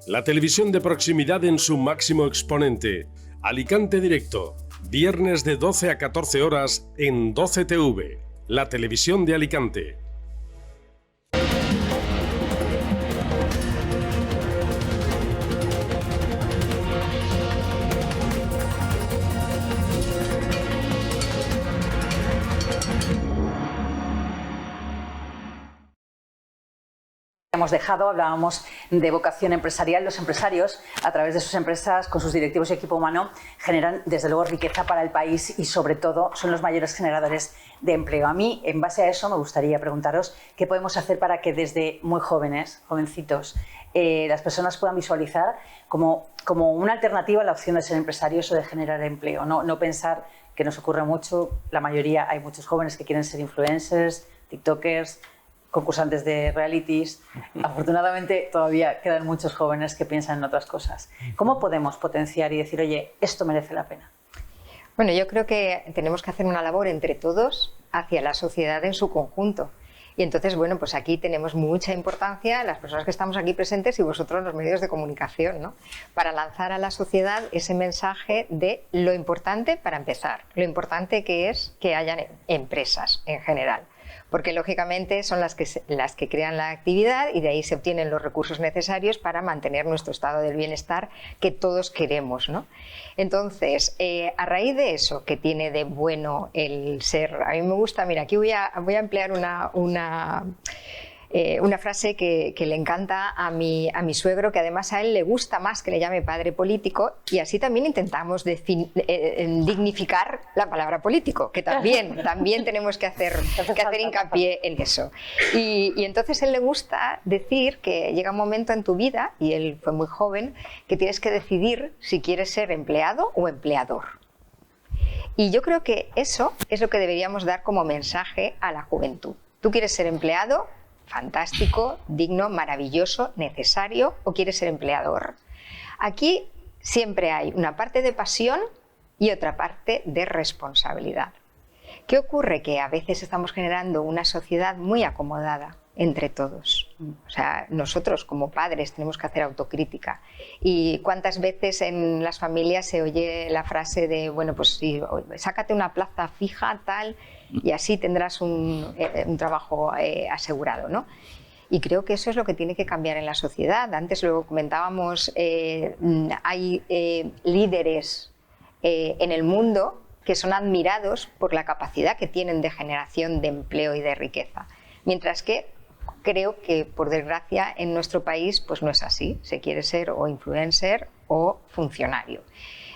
La televisión de proximidad en su máximo exponente. Alicante Directo. Viernes de 12 a 14 horas en 12TV. La televisión de Alicante. Hemos dejado, hablábamos de vocación empresarial. Los empresarios, a través de sus empresas, con sus directivos y equipo humano, generan desde luego riqueza para el país y sobre todo son los mayores generadores de empleo. A mí, en base a eso, me gustaría preguntaros qué podemos hacer para que desde muy jóvenes, jovencitos, las personas puedan visualizar como una alternativa a la opción de ser empresarios o de generar empleo. No pensar que nos ocurre mucho, la mayoría, hay muchos jóvenes que quieren ser influencers, tiktokers, concursantes de realities. Afortunadamente todavía quedan muchos jóvenes que piensan en otras cosas. ¿Cómo podemos potenciar y decir, oye, esto merece la pena? Bueno, yo creo que tenemos que hacer una labor entre todos hacia la sociedad en su conjunto. Y entonces, bueno, pues aquí tenemos mucha importancia, las personas que estamos aquí presentes y vosotros los medios de comunicación, ¿no? Para lanzar a la sociedad ese mensaje de lo importante, para empezar, lo importante que es que hayan empresas en general. Porque lógicamente son las que crean la actividad y de ahí se obtienen los recursos necesarios para mantener nuestro estado del bienestar que todos queremos, ¿no? Entonces, a raíz de eso que tiene de bueno el ser, a mí me gusta, mira, aquí voy a emplear una frase que le encanta a mi suegro, que además a él le gusta más que le llame padre político, y así también intentamos dignificar la palabra político, que también tenemos que hacer hincapié en eso. Y entonces a él le gusta decir que llega un momento en tu vida, y él fue muy joven, que tienes que decidir si quieres ser empleado o empleador. Y yo creo que eso es lo que deberíamos dar como mensaje a la juventud. ¿Tú quieres ser empleado? Fantástico, digno, maravilloso, necesario, o quieres ser empleador. Aquí siempre hay una parte de pasión y otra parte de responsabilidad. ¿Qué ocurre? Que a veces estamos generando una sociedad muy acomodada entre todos. O sea, nosotros como padres tenemos que hacer autocrítica. ¿Y cuántas veces en las familias se oye la frase de, bueno, pues sí, sácate una plaza fija, tal, y así tendrás un trabajo asegurado, ¿no? Y creo que eso es lo que tiene que cambiar en la sociedad. Antes lo comentábamos, hay líderes en el mundo que son admirados por la capacidad que tienen de generación de empleo y de riqueza. Mientras que creo que, por desgracia, en nuestro país pues no es así. Se quiere ser o influencer o funcionario.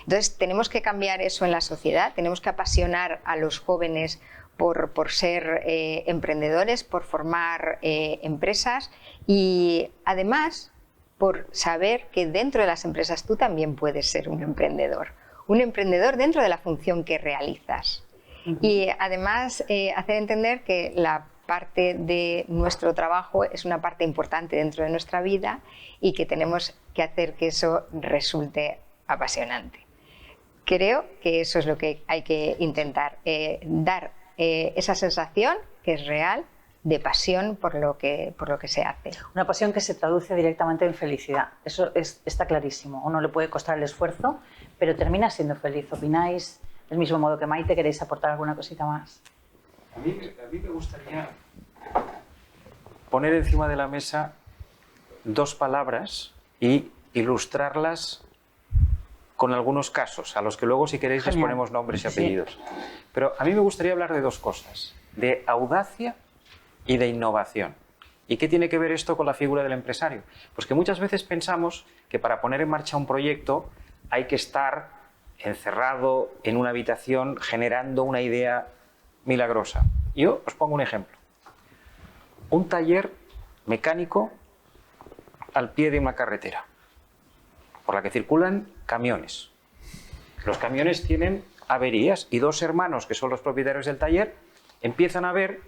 Entonces tenemos que cambiar eso en la sociedad, tenemos que apasionar a los jóvenes por ser emprendedores, por formar empresas y además por saber que dentro de las empresas tú también puedes ser un emprendedor dentro de la función que realizas. Y además hacer entender que la parte de nuestro trabajo es una parte importante dentro de nuestra vida y que tenemos que hacer que eso resulte apasionante. Creo que eso es lo que hay que intentar, dar esa sensación que es real de pasión por lo que se hace. Una pasión que se traduce directamente en felicidad. Eso está clarísimo. Uno le puede costar el esfuerzo, pero termina siendo feliz. ¿Opináis del mismo modo que Maite? ¿Queréis aportar alguna cosita más? A mí me gustaría poner encima de la mesa dos palabras y ilustrarlas con algunos casos, a los que luego, si queréis, les ponemos nombres y apellidos. Sí. Pero a mí me gustaría hablar de dos cosas, de audacia y de innovación. ¿Y qué tiene que ver esto con la figura del empresario? Pues que muchas veces pensamos que para poner en marcha un proyecto hay que estar encerrado en una habitación generando una idea milagrosa. Yo os pongo un ejemplo. Un taller mecánico al pie de una carretera. por la que circulan camiones. Los camiones tienen averías y dos hermanos, que son los propietarios del taller, empiezan a ver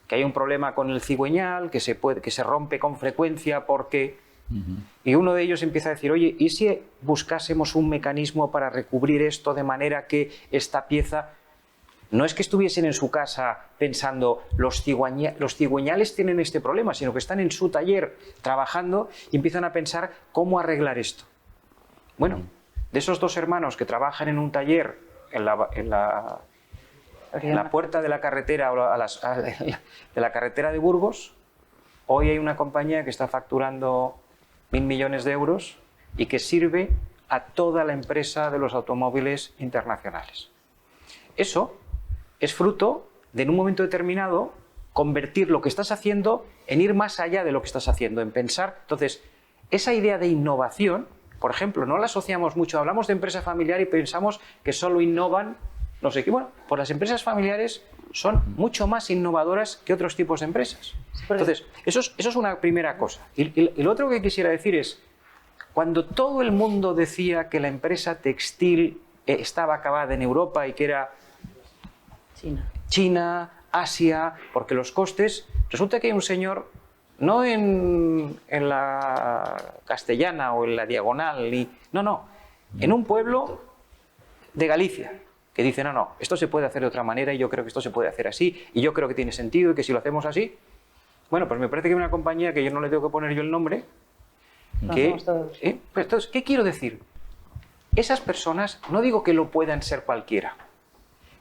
que hay un problema con el cigüeñal, que se rompe con frecuencia porque... Y uno de ellos empieza a decir, oye, ¿y si buscásemos un mecanismo para recubrir esto de manera que esta pieza... No es que estuviesen en su casa pensando, los cigüeñales tienen este problema, sino que están en su taller trabajando y empiezan a pensar cómo arreglar esto. Bueno, de esos dos hermanos que trabajan en un taller en la puerta de la carretera de la carretera de Burgos, hoy hay una compañía que está facturando 1.000 millones de euros y que sirve a toda la empresa de los automóviles internacionales. Eso es fruto de, en un momento determinado, convertir lo que estás haciendo en ir más allá de lo que estás haciendo, en pensar. Entonces, esa idea de innovación, por ejemplo, no la asociamos mucho, hablamos de empresa familiar y pensamos que solo innovan, no sé qué. Bueno, pues las empresas familiares son mucho más innovadoras que otros tipos de empresas. Entonces, eso es una primera cosa. Y lo otro que quisiera decir es, cuando todo el mundo decía que la empresa textil estaba acabada en Europa y que era China, Asia, porque los costes... Resulta que hay un señor, no en la Castellana o en la Diagonal, no, en un pueblo de Galicia, que dice, no, esto se puede hacer de otra manera y yo creo que esto se puede hacer así y yo creo que tiene sentido y que si lo hacemos así... Bueno, pues me parece que hay una compañía que yo no le tengo que poner yo el nombre, que... Pues entonces, ¿qué quiero decir? Esas personas, no digo que lo puedan ser cualquiera,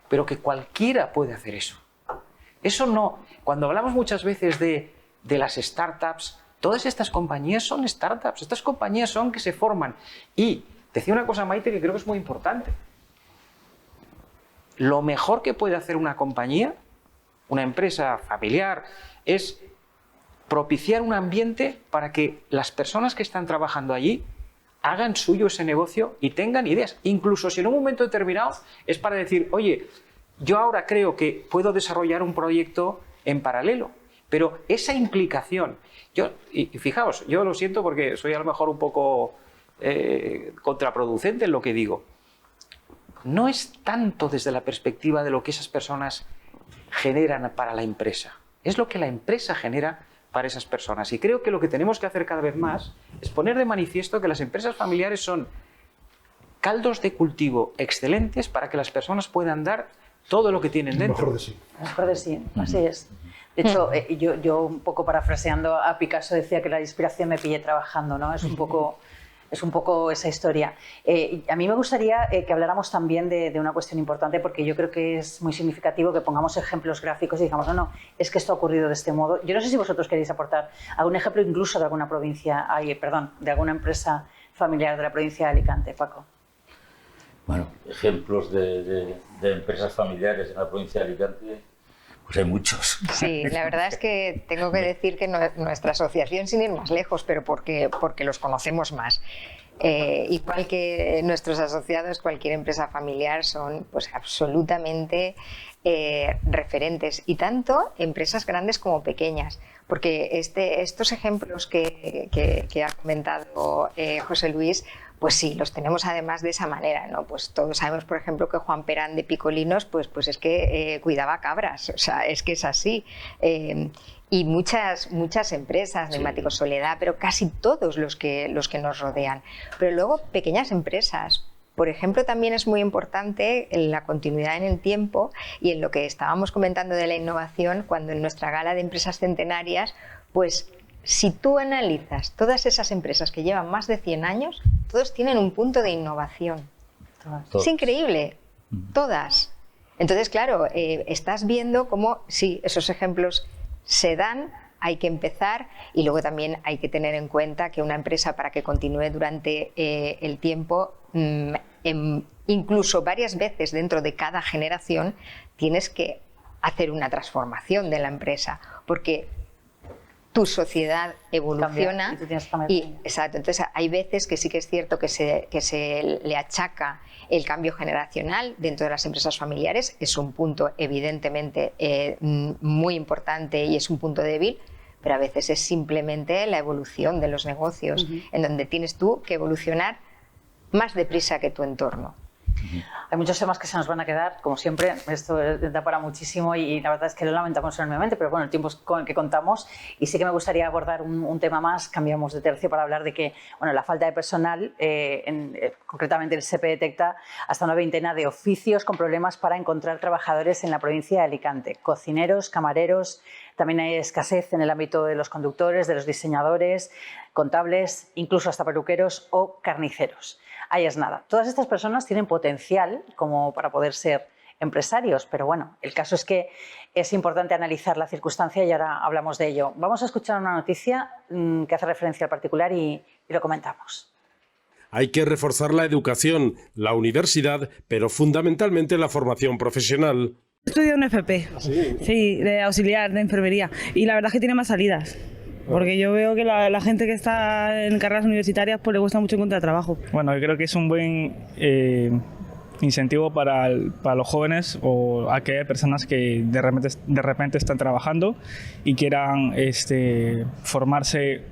pero que cualquiera puede hacer eso. Eso no... Cuando hablamos muchas veces de las startups, todas estas compañías son startups, estas compañías son que se forman. Y decía una cosa, Maite, que creo que es muy importante. Lo mejor que puede hacer una compañía, una empresa familiar, es propiciar un ambiente para que las personas que están trabajando allí hagan suyo ese negocio y tengan ideas. Incluso si en un momento determinado es para decir, oye, yo ahora creo que puedo desarrollar un proyecto en paralelo, pero esa implicación, y fijaos, yo lo siento porque soy a lo mejor un poco contraproducente en lo que digo, no es tanto desde la perspectiva de lo que esas personas generan para la empresa, es lo que la empresa genera para esas personas. Y creo que lo que tenemos que hacer cada vez más es poner de manifiesto que las empresas familiares son caldos de cultivo excelentes para que las personas puedan dar todo lo que tienen dentro. Mejor de sí. Mejor de sí, así es. De hecho, yo un poco parafraseando a Picasso decía que la inspiración me pille trabajando, ¿no? Es un poco esa historia. A mí me gustaría que habláramos también de una cuestión importante, porque yo creo que es muy significativo que pongamos ejemplos gráficos y digamos, no, es que esto ha ocurrido de este modo. Yo no sé si vosotros queréis aportar algún ejemplo incluso de alguna provincia, de alguna empresa familiar de la provincia de Alicante, Paco. Bueno, ejemplos de empresas familiares en la provincia de Alicante, pues hay muchos. Sí, la verdad es que tengo que decir que nuestra asociación, sin ir más lejos, pero porque los conocemos más, igual que nuestros asociados, cualquier empresa familiar son pues absolutamente referentes, y tanto empresas grandes como pequeñas, porque estos ejemplos que ha comentado José Luis, pues sí, los tenemos además de esa manera, ¿no? Pues todos sabemos, por ejemplo, que Juan Perán de Picolinos, pues es que cuidaba cabras, o sea, es que es así. Y muchas empresas, Neumáticos Soledad, pero casi todos los que nos rodean. Pero luego pequeñas empresas. Por ejemplo, también es muy importante la continuidad en el tiempo y en lo que estábamos comentando de la innovación, cuando en nuestra gala de empresas centenarias, pues si tú analizas todas esas empresas que llevan más de 100 años, todos tienen un punto de innovación. Es increíble, todas. Entonces, claro, estás viendo cómo, sí, esos ejemplos se dan, hay que empezar, y luego también hay que tener en cuenta que una empresa, para que continúe durante el tiempo, incluso varias veces dentro de cada generación, tienes que hacer una transformación de la empresa, porque tu sociedad evoluciona exacto. Entonces hay veces que sí que es cierto que se le achaca el cambio generacional dentro de las empresas familiares, es un punto evidentemente muy importante y es un punto débil, pero a veces es simplemente la evolución de los negocios, en donde tienes tú que evolucionar más deprisa que tu entorno. Hay muchos temas que se nos van a quedar, como siempre, esto da para muchísimo y la verdad es que lo lamentamos enormemente, pero bueno, el tiempo es con el que contamos y sí que me gustaría abordar un tema más, cambiamos de tercio para hablar de que bueno, la falta de personal, concretamente el SEPE detecta hasta una veintena de oficios con problemas para encontrar trabajadores en la provincia de Alicante, cocineros, camareros, también hay escasez en el ámbito de los conductores, de los diseñadores, contables, incluso hasta peluqueros o carniceros. Ahí es nada. Todas estas personas tienen potencial como para poder ser empresarios, pero bueno, el caso es que es importante analizar la circunstancia y ahora hablamos de ello. Vamos a escuchar una noticia que hace referencia al particular y lo comentamos. Hay que reforzar la educación, la universidad, pero fundamentalmente la formación profesional. Estudio un FP, sí, de auxiliar de enfermería, y la verdad es que tiene más salidas. Porque yo veo que la gente que está en carreras universitarias pues le cuesta mucho encontrar trabajo. Bueno, yo creo que es un buen incentivo para los jóvenes o aquellas personas que de repente están trabajando y quieran formarse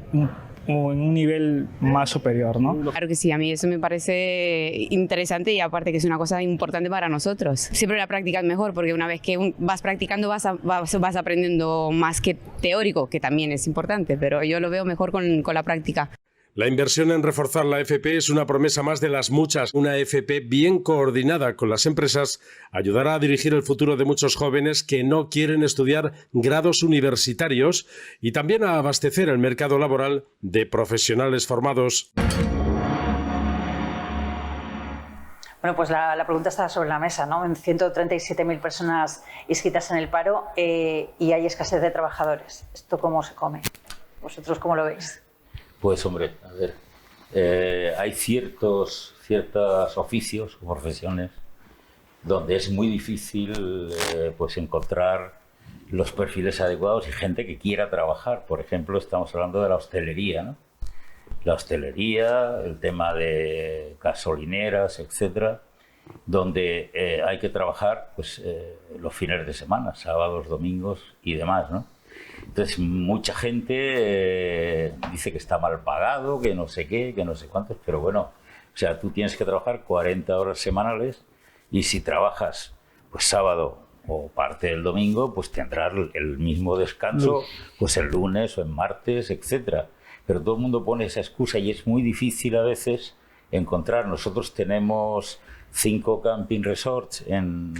en un nivel más superior, ¿no? Claro que sí, a mí eso me parece interesante y aparte que es una cosa importante para nosotros. Siempre la práctica es mejor porque una vez que vas practicando vas aprendiendo más que teórico, que también es importante, pero yo lo veo mejor con la práctica. La inversión en reforzar la FP es una promesa más de las muchas. Una FP bien coordinada con las empresas ayudará a dirigir el futuro de muchos jóvenes que no quieren estudiar grados universitarios y también a abastecer el mercado laboral de profesionales formados. Bueno, pues la pregunta está sobre la mesa, ¿no? En 137.000 personas inscritas en el paro y hay escasez de trabajadores. ¿Esto cómo se come? ¿Vosotros cómo lo veis? Pues hombre, a ver, hay ciertos oficios o profesiones donde es muy difícil pues encontrar los perfiles adecuados y gente que quiera trabajar. Por ejemplo, estamos hablando de la hostelería, ¿no? La hostelería, el tema de gasolineras, etcétera, donde hay que trabajar pues, los fines de semana, sábados, domingos y demás, ¿no? Entonces, mucha gente dice que está mal pagado, que no sé qué, que no sé cuántos, pero bueno, o sea, tú tienes que trabajar 40 horas semanales y si trabajas pues sábado o parte del domingo, pues tendrás el mismo descanso pues el lunes o el martes, etcétera. Pero todo el mundo pone esa excusa y es muy difícil a veces encontrar. Nosotros tenemos 5 camping resorts en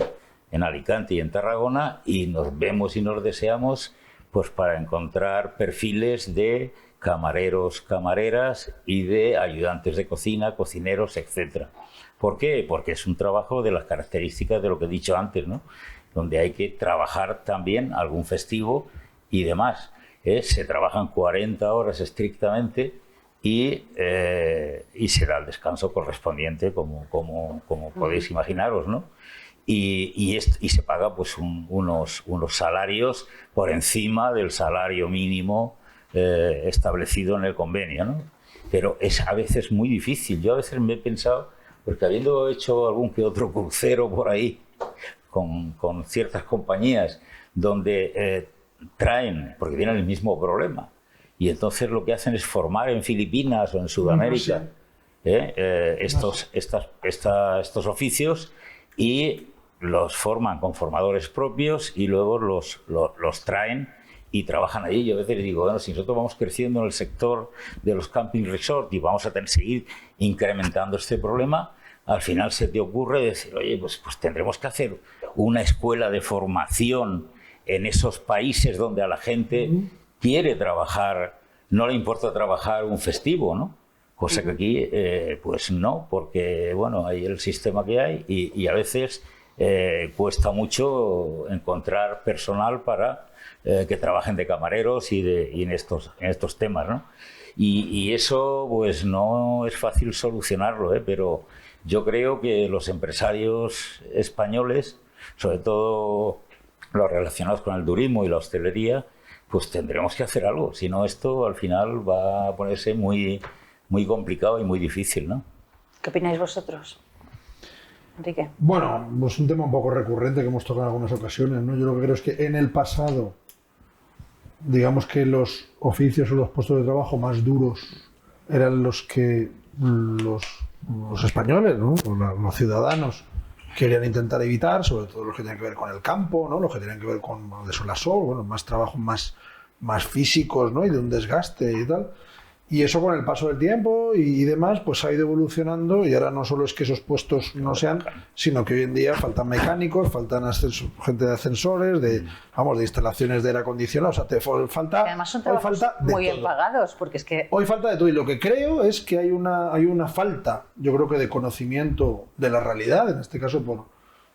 Alicante y en Tarragona y nos vemos y nos deseamos pues para encontrar perfiles de camareros, camareras y de ayudantes de cocina, cocineros, etcétera. ¿Por qué? Porque es un trabajo de las características de lo que he dicho antes, ¿no? Donde hay que trabajar también algún festivo y demás. Se trabajan 40 horas estrictamente y se da el descanso correspondiente, como podéis imaginaros, ¿no? Y se paga pues unos salarios por encima del salario mínimo establecido en el convenio, ¿no? Pero es a veces muy difícil. Yo a veces me he pensado, porque habiendo hecho algún que otro crucero por ahí con ciertas compañías donde traen, porque tienen el mismo problema, y entonces lo que hacen es formar en Filipinas o en Sudamérica estos oficios y los forman con formadores propios y luego los traen y trabajan allí. Yo a veces digo, bueno, si nosotros vamos creciendo en el sector de los camping resort y vamos a seguir incrementando este problema, al final se te ocurre decir, oye, pues tendremos que hacer una escuela de formación en esos países donde a la gente quiere trabajar, no le importa trabajar un festivo, ¿no? Cosa que aquí, pues no, porque, bueno, hay el sistema que hay y a veces cuesta mucho encontrar personal para que trabajen de camareros y en estos temas, ¿no? Y eso, pues no es fácil solucionarlo, pero yo creo que los empresarios españoles, sobre todo los relacionados con el turismo y la hostelería, pues tendremos que hacer algo, si no esto al final va a ponerse muy complicado y muy difícil, ¿no? ¿Qué opináis vosotros? Enrique. Bueno, pues un tema un poco recurrente que hemos tocado en algunas ocasiones, ¿no? Yo lo que creo es que en el pasado, digamos que los oficios o los puestos de trabajo más duros eran los que los los españoles, ¿no? Los ciudadanos querían intentar evitar, sobre todo los que tienen que ver con el campo, ¿no? Los que tienen que ver con de solasol, bueno, más trabajos más físicos, ¿no? Y de un desgaste y tal. Y eso con el paso del tiempo y demás, pues ha ido evolucionando y ahora no solo es que esos puestos no sean, sino que hoy en día faltan mecánicos, faltan gente de ascensores, de instalaciones de aire acondicionado, o sea, te falta... Además son trabajos muy bien pagados, porque es que... Hoy falta de todo y lo que creo es que hay una falta, yo creo que de conocimiento de la realidad, en este caso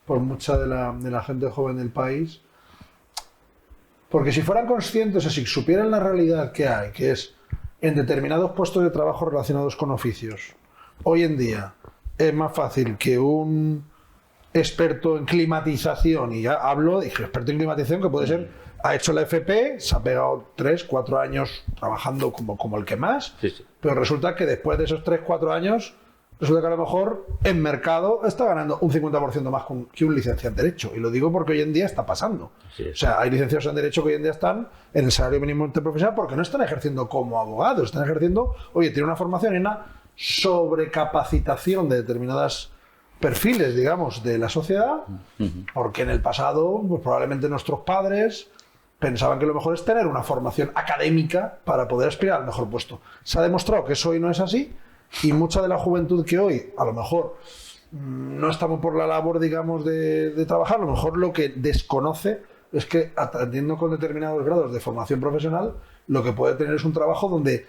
por mucha de la gente joven del país, porque si fueran conscientes o si supieran la realidad que hay, que es en determinados puestos de trabajo relacionados con oficios, hoy en día es más fácil que un experto en climatización, y ya hablo de experto en climatización que puede ser, ha hecho la FP, se ha pegado 3-4 años trabajando como el que más, pero resulta que después de esos 3-4 años, resulta que a lo mejor en mercado está ganando un 50% más que un licenciado en Derecho. Y lo digo porque hoy en día está pasando. O sea, hay licenciados en Derecho que hoy en día están en el salario mínimo interprofesional porque no están ejerciendo como abogados, están ejerciendo, tienen una formación y una sobrecapacitación de determinados perfiles, digamos, de la sociedad, porque en el pasado, pues probablemente nuestros padres pensaban que lo mejor es tener una formación académica para poder aspirar al mejor puesto. Se ha demostrado que eso hoy no es así. Y mucha de la juventud que hoy, a lo mejor, no estamos por la labor, digamos, de trabajar, a lo mejor lo que desconoce es que, atendiendo con determinados grados de formación profesional, lo que puede tener es un trabajo donde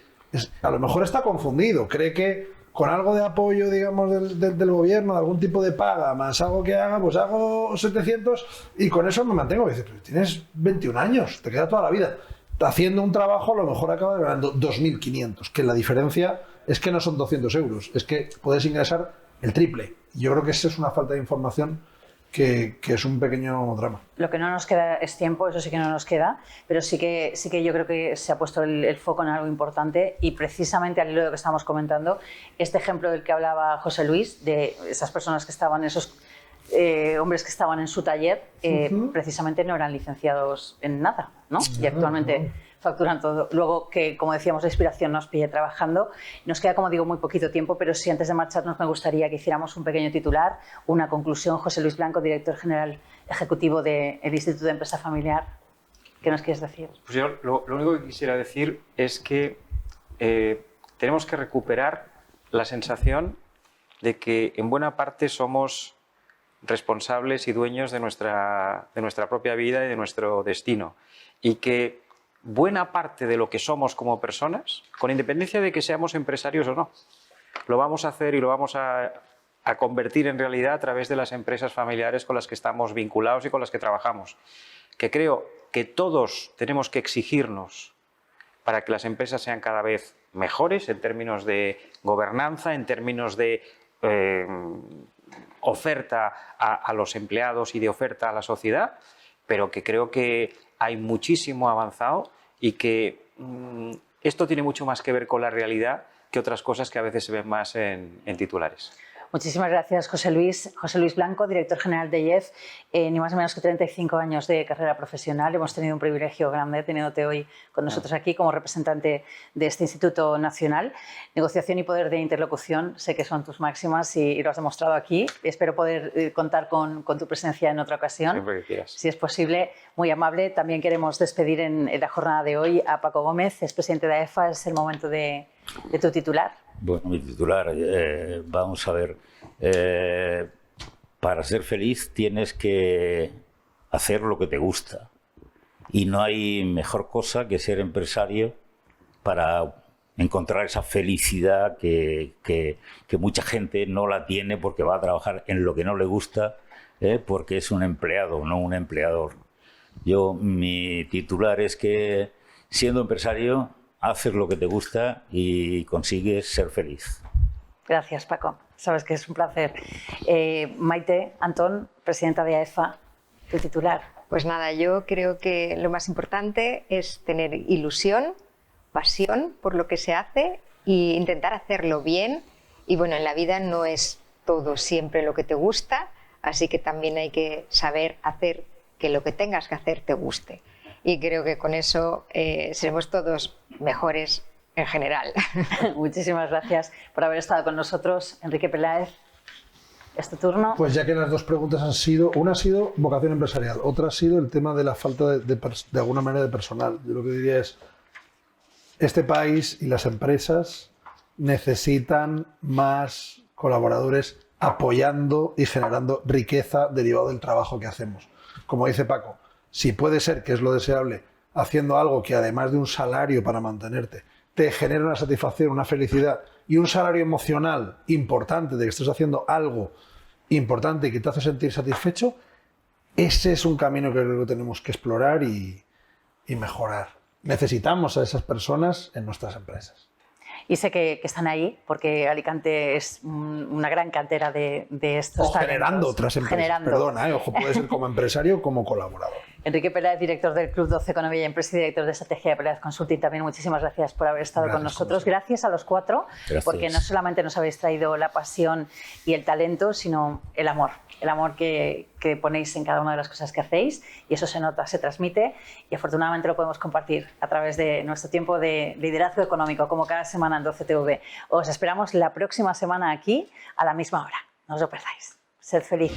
a lo mejor está confundido, cree que con algo de apoyo, digamos, del gobierno, de algún tipo de paga, más algo que haga, pues hago 700 y con eso me mantengo. Y dice, pero tienes 21 años, te queda toda la vida. Haciendo un trabajo, a lo mejor acabas ganando 2.500, que la diferencia es que no son 200 euros, es que puedes ingresar el triple. Yo creo que esa es una falta de información que es un pequeño drama. Lo que no nos queda es tiempo, eso sí que no nos queda, pero sí que yo creo que se ha puesto el foco en algo importante y precisamente al hilo de lo que estamos comentando, este ejemplo del que hablaba José Luis, de esas personas que estaban, esos hombres que estaban en su taller, precisamente no eran licenciados en nada, ¿no? Y actualmente facturan todo. Luego que, como decíamos, la inspiración nos pille trabajando. Nos queda, como digo, muy poquito tiempo, pero sí, antes de marcharnos me gustaría que hiciéramos un pequeño titular, una conclusión. José Luis Blanco, director general ejecutivo del Instituto de Empresa Familiar. ¿Qué nos quieres decir? Pues yo lo único que quisiera decir es que tenemos que recuperar la sensación de que en buena parte somos responsables y dueños de nuestra propia vida y de nuestro destino. Y que buena parte de lo que somos como personas, con independencia de que seamos empresarios o no, lo vamos a hacer y lo vamos a convertir en realidad a través de las empresas familiares con las que estamos vinculados y con las que trabajamos. Que creo que todos tenemos que exigirnos para que las empresas sean cada vez mejores en términos de gobernanza, en términos de oferta a los empleados y de oferta a la sociedad, pero que creo que hay muchísimo avanzado y que esto tiene mucho más que ver con la realidad que otras cosas que a veces se ven más en titulares. Muchísimas gracias, José Luis. José Luis Blanco, director general de IEF, ni más ni menos que 35 años de carrera profesional. Hemos tenido un privilegio grande teniéndote hoy con nosotros aquí como representante de este Instituto Nacional. Negociación y poder de interlocución, sé que son tus máximas y lo has demostrado aquí. Espero poder contar con tu presencia en otra ocasión. Siempre que quieras. Si es posible, muy amable. También queremos despedir en la jornada de hoy a Paco Gómez, es presidente de AEFA. Es el momento de tu titular. Bueno, mi titular, vamos a ver, para ser feliz tienes que hacer lo que te gusta y no hay mejor cosa que ser empresario para encontrar esa felicidad que mucha gente no la tiene porque va a trabajar en lo que no le gusta, porque es un empleado, no un empleador. Mi titular es que siendo empresario haces lo que te gusta y consigues ser feliz. Gracias, Paco. Sabes que es un placer. Maite, Antón, presidenta de AEFA, tu titular. Pues nada, yo creo que lo más importante es tener ilusión, pasión por lo que se hace e intentar hacerlo bien. Y bueno, en la vida no es todo siempre lo que te gusta, así que también hay que saber hacer que lo que tengas que hacer te guste. Y creo que con eso seremos todos mejores en general. Muchísimas gracias por haber estado con nosotros. Enrique Peláez, ¿es tu turno? Pues ya que las dos preguntas han sido, una ha sido vocación empresarial, otra ha sido el tema de la falta de alguna manera de personal. Yo lo que diría es, este país y las empresas necesitan más colaboradores apoyando y generando riqueza derivado del trabajo que hacemos. Como dice Paco, si puede ser, que es lo deseable, haciendo algo que además de un salario para mantenerte, te genera una satisfacción, una felicidad y un salario emocional importante de que estés haciendo algo importante y que te hace sentir satisfecho, ese es un camino que creo que tenemos que explorar y mejorar. Necesitamos a esas personas en nuestras empresas. Y sé que están ahí, porque Alicante es una gran cantera de estos talentos. Generando otras empresas, perdona, ojo, puede ser como empresario o como colaborador. Enrique Peláez, director del Club 12 Economía y Empresa y director de estrategia de Peláez Consulting, también muchísimas gracias por haber estado con nosotros. Gracias a los cuatro, porque no solamente nos habéis traído la pasión y el talento, sino el amor que ponéis en cada una de las cosas que hacéis, y eso se nota, se transmite, y afortunadamente lo podemos compartir a través de nuestro tiempo de liderazgo económico, como cada semana en 12TV. Os esperamos la próxima semana aquí a la misma hora. No os lo perdáis. Sed felices.